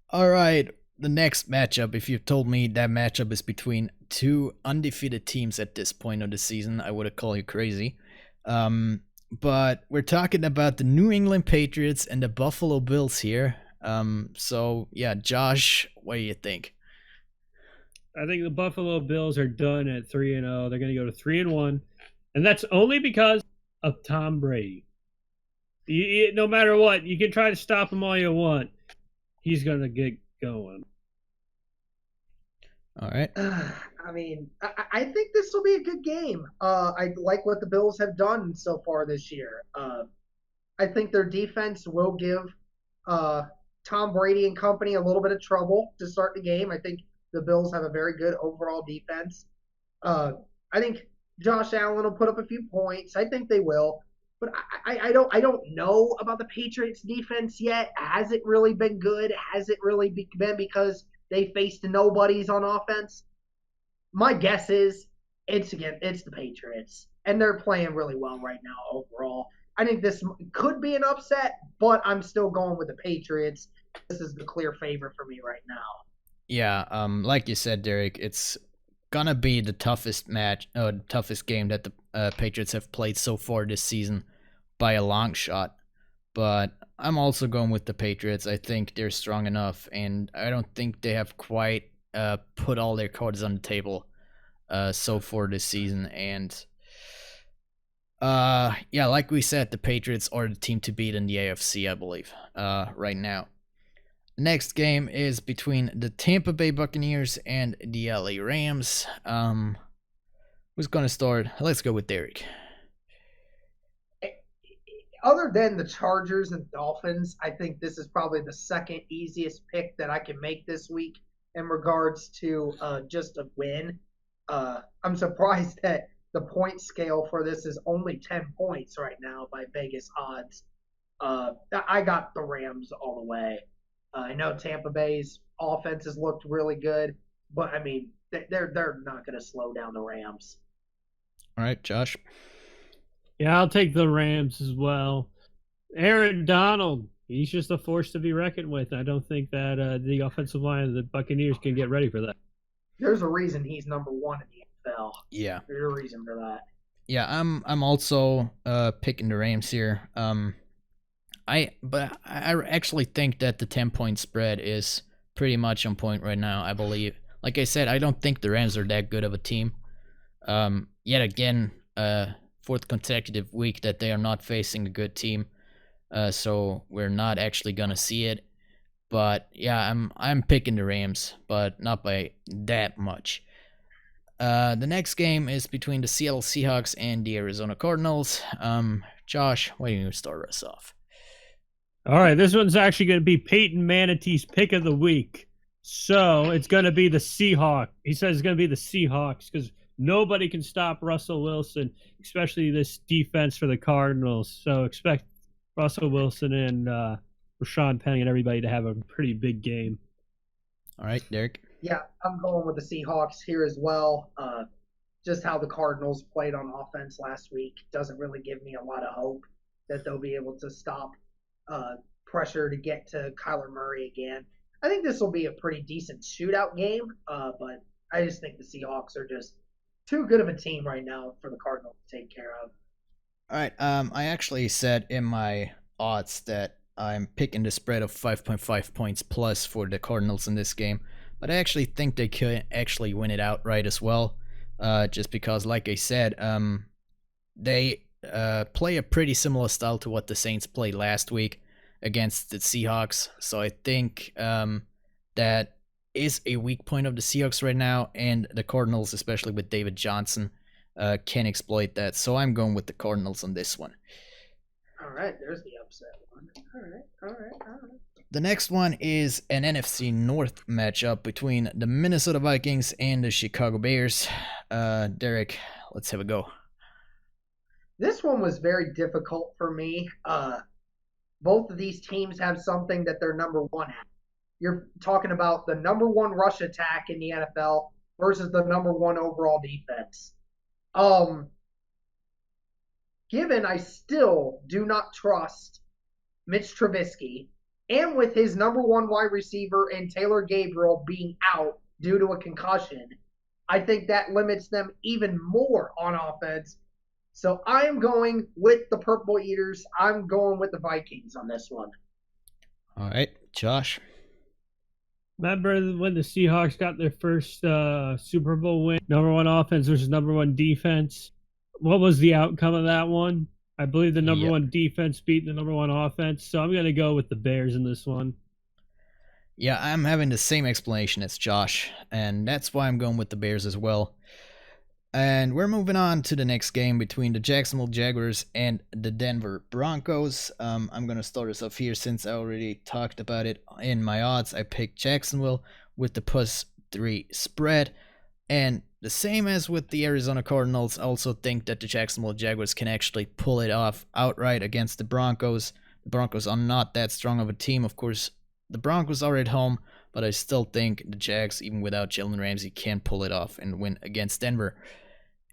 All right. The next matchup, if you told me that matchup is between two undefeated teams at this point of the season, I would have called you crazy. But we're talking about the New England Patriots and the Buffalo Bills here. So, yeah, Josh, what do you think? I think the Buffalo Bills are done at 3-0. They're going to go to 3-1. And that's only because of Tom Brady. No matter what, you can try to stop him all you want. He's going to get going. All right. I mean, I think this will be a good game. I like what the Bills have done so far this year. I think their defense will give Tom Brady and company a little bit of trouble to start the game. I think the Bills have a very good overall defense. I think Josh Allen will put up a few points. I think they will. But I don't know about the Patriots defense yet. Has it really been good? Has it really been because they faced nobodies on offense? My guess is it's the Patriots, and they're playing really well right now overall. I think this could be an upset, but I'm still going with the Patriots. This is the clear favorite for me right now. Yeah, like you said, Derek, it's gonna be the toughest game that the Patriots have played so far this season by a long shot. But I'm also going with the Patriots. I think they're strong enough, and I don't think they have quite put all their cards on the table so far this season. And yeah, like we said, the Patriots are the team to beat in the AFC, I believe, right now. Next game is between the Tampa Bay Buccaneers and the LA Rams. Who's going to start? Let's go with Derek. Other than the Chargers and Dolphins, I think this is probably the second easiest pick that I can make this week in regards to just a win. I'm surprised that the point scale for this is only 10 points right now by Vegas odds. I got the Rams all the way. I know Tampa Bay's offense has looked really good, but I mean, they're not going to slow down the Rams. All right, Josh. Yeah, I'll take the Rams as well. Aaron Donald, he's just a force to be reckoned with. I don't think that the offensive line of the Buccaneers can get ready for that. There's a reason he's number one in the NFL. Yeah. There's a reason for that. Yeah, I'm also picking the Rams here. I actually think that the 10-point spread is pretty much on point right now, I believe. Like I said, I don't think the Rams are that good of a team. Yet again, fourth consecutive week that they are not facing a good team. So we're not actually gonna see it. But yeah, I'm picking the Rams, but not by that much. The next game is between the Seattle Seahawks and the Arizona Cardinals. Josh, why don't you start us off? All right, this one's actually going to be Peyton Manatee's pick of the week. So it's going to be the Seahawks. He says it's going to be the Seahawks because nobody can stop Russell Wilson, especially this defense for the Cardinals. So expect Russell Wilson and Rashawn Penny and everybody to have a pretty big game. All right, Derek. Yeah, I'm going with the Seahawks here as well. Just how the Cardinals played on offense last week doesn't really give me a lot of hope that they'll be able to stop pressure to get to Kyler Murray again. I think this will be a pretty decent shootout game, but I just think the Seahawks are just too good of a team right now for the Cardinals to take care of. All right, I actually said in my odds that I'm picking the spread of 5.5 points plus for the Cardinals in this game, but I actually think they could actually win it outright as well, just because, like I said, they play a pretty similar style to what the Saints played last week against the Seahawks. So I think that is a weak point of the Seahawks right now, and the Cardinals, especially with David Johnson, can exploit that. So I'm going with the Cardinals on this one. All right, there's the upset one. All right. The next one is an NFC North matchup between the Minnesota Vikings and the Chicago Bears. Derek, let's have a go. This one was very difficult for me. Both of these teams have something that they're number one at. You're talking about the number one rush attack in the NFL versus the number one overall defense. Given I still do not trust Mitch Trubisky, and with his number one wide receiver and Taylor Gabriel being out due to a concussion, I think that limits them even more on offense. So I am going with the Purple Eaters. I'm going with the Vikings on this one. All right, Josh. Remember when the Seahawks got their first Super Bowl win? Number one offense versus number one defense. What was the outcome of that one? I believe the number one defense beat the number one offense. So I'm going to go with the Bears in this one. Yeah, I'm having the same explanation as Josh, and that's why I'm going with the Bears as well. And we're moving on to the next game between the Jacksonville Jaguars and the Denver Broncos. I'm going to start us off here since I already talked about it in my odds. I picked Jacksonville with the +3 spread. And the same as with the Arizona Cardinals, I also think that the Jacksonville Jaguars can actually pull it off outright against the Broncos. The Broncos are not that strong of a team. Of course, the Broncos are at home, but I still think the Jags, even without Jalen Ramsey, can pull it off and win against Denver.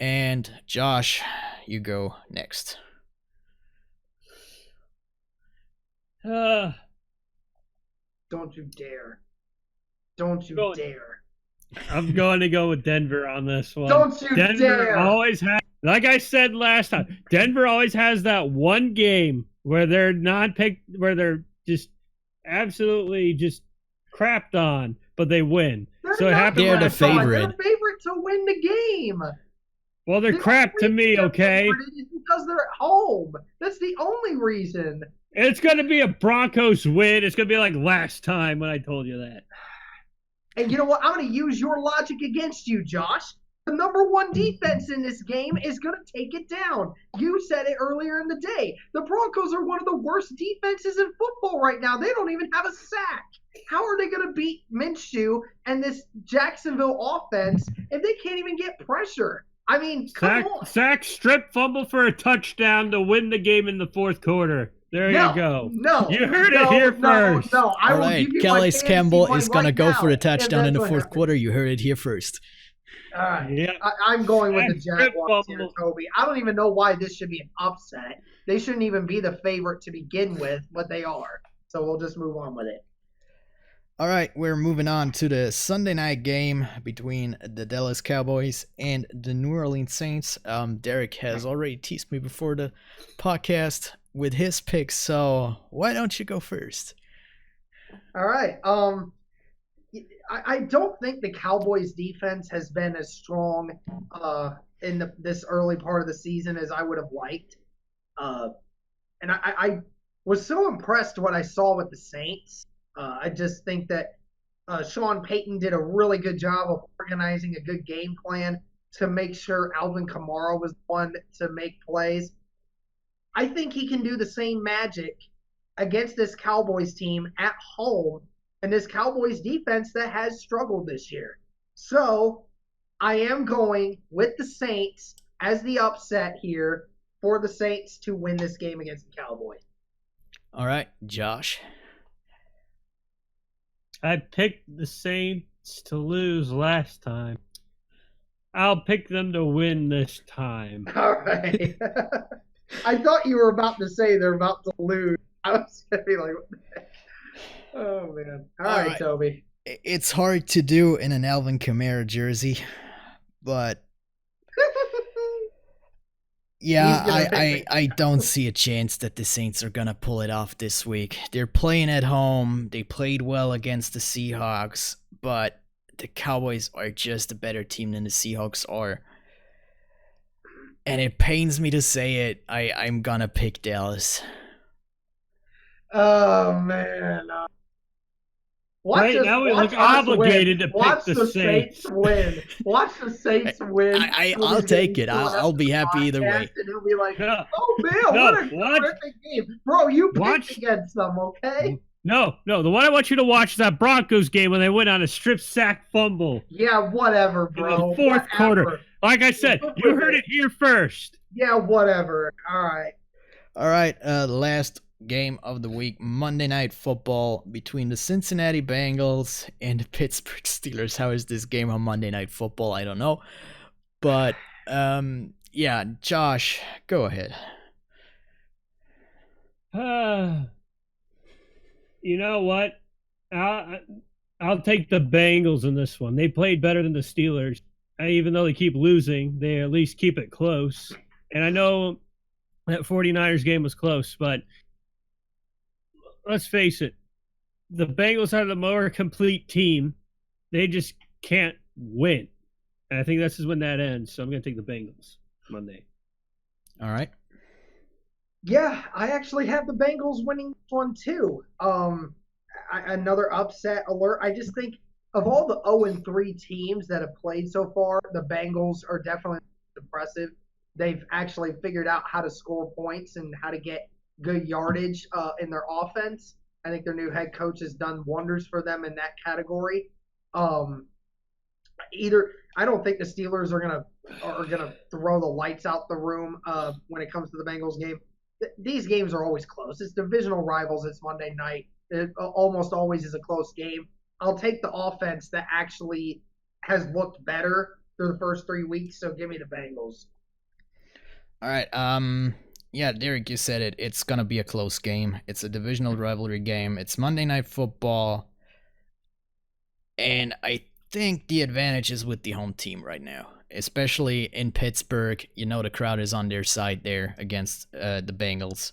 And Josh, you go next. Don't you dare. Don't you dare. I'm going to go with Denver on this one. Don't you Denver dare. always has, like I said last time, Denver always has that one game where they're not picked, where they're just absolutely just crapped on, but they win. They're the favorite. They're favorite to win the game. Well, they're crap to me, okay? It's because they're at home. That's the only reason. It's going to be a Broncos win. It's going to be like last time when I told you that. And you know what? I'm going to use your logic against you, Josh. The number one defense in this game is going to take it down. You said it earlier in the day. The Broncos are one of the worst defenses in football right now. They don't even have a sack. How are they going to beat Minshew and this Jacksonville offense if they can't even get pressure? I mean, come on. Sack, strip, fumble for a touchdown to win the game in the fourth quarter. There you go. No. You heard it here first. No, I All will right, give you Calais my Campbell fantasy is going to right go now for a touchdown in the if that's fourth what quarter. You heard it here first. All right. Yeah. I'm going with the Strip Jaguars here, fumble. Toby. I don't even know why this should be an upset. They shouldn't even be the favorite to begin with, but they are. So we'll just move on with it. All right, we're moving on to the Sunday night game between the Dallas Cowboys and the New Orleans Saints. Derek has already teased me before the podcast with his picks, so why don't you go first? All right. I don't think the Cowboys' defense has been as strong in this early part of the season as I would have liked. And I was so impressed what I saw with the Saints. I just think that Sean Payton did a really good job of organizing a good game plan. to make sure Alvin Kamara was the one to make plays. I think he can do the same magic against this Cowboys team at home and this Cowboys defense that has struggled this year. So I am going with the Saints as the upset here for the Saints to win this game against the Cowboys. All right, Josh. I picked the Saints to lose last time. I'll pick them to win this time. All right. I thought you were about to say they're about to lose. I was going to be like, what the heck? Oh, man. All right, Tobi. It's hard to do in an Alvin Kamara jersey, but yeah, I don't see a chance that the Saints are going to pull it off this week. They're playing at home. They played well against the Seahawks, but the Cowboys are just a better team than the Seahawks are. And it pains me to say it. I'm going to pick Dallas. Oh, man. Right now we look obligated to pick the Saints. Win. Watch the Saints win. I'll take it. I'll be happy either way. And he'll be like, oh, man, what a terrific game. Bro, you picked against them, okay? No. The one I want you to watch is that Broncos game when they went on a strip sack fumble. Yeah, whatever, bro. In the fourth quarter. Like I said, you heard it here first. Yeah, whatever. All right. Last game of the week, Monday Night Football between the Cincinnati Bengals and the Pittsburgh Steelers. How is this game on Monday Night Football? I don't know. But, yeah, Josh, go ahead. You know what? I'll take the Bengals in this one. They played better than the Steelers. Even though they keep losing, they at least keep it close. And I know that 49ers game was close, but let's face it, the Bengals are the more complete team. They just can't win. And I think this is when that ends. So I'm going to take the Bengals Monday. All right. Yeah, I actually have the Bengals winning this one too. Another upset alert. I just think of all the 0-3 teams that have played so far, the Bengals are definitely impressive. They've actually figured out how to score points and how to get good yardage in their offense. I think their new head coach has done wonders for them in that category. I don't think the Steelers are gonna throw the lights out the room when it comes to the Bengals game. These games are always close. It's divisional rivals. It's Monday night. It almost always is a close game. I'll take the offense that actually has looked better through the first 3 weeks. So give me the Bengals. All right. Yeah, Derek, you said it. It's going to be a close game. It's a divisional rivalry game. It's Monday Night Football. And I think the advantage is with the home team right now, especially in Pittsburgh. You know the crowd is on their side there against the Bengals.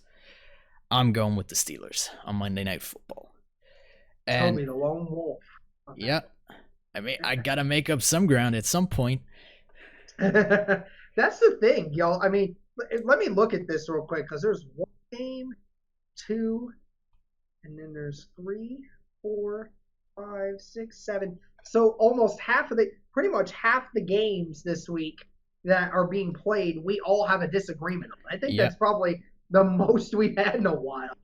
I'm going with the Steelers on Monday Night Football. And Tobi, the lone wolf. Yeah. I mean, I got to make up some ground at some point. That's the thing, y'all. I mean, let me look at this real quick because there's 1 game, 2, and then there's 3, 4, 5, 6, 7. So almost pretty much half the games this week that are being played, we all have a disagreement on. I think that's probably the most we've had in a while.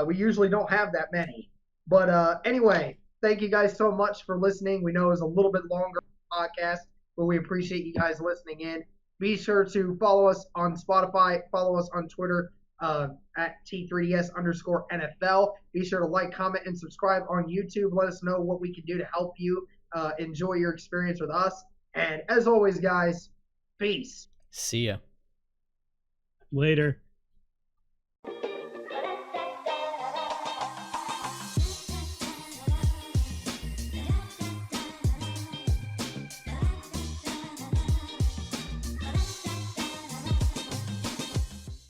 We usually don't have that many. But anyway, thank you guys so much for listening. We know it was a little bit longer podcast, but we appreciate you guys listening in. Be sure to follow us on Spotify, follow us on Twitter at T3DS_NFL. Be sure to like, comment, and subscribe on YouTube. Let us know what we can do to help you enjoy your experience with us. And as always, guys, peace. See ya. Later.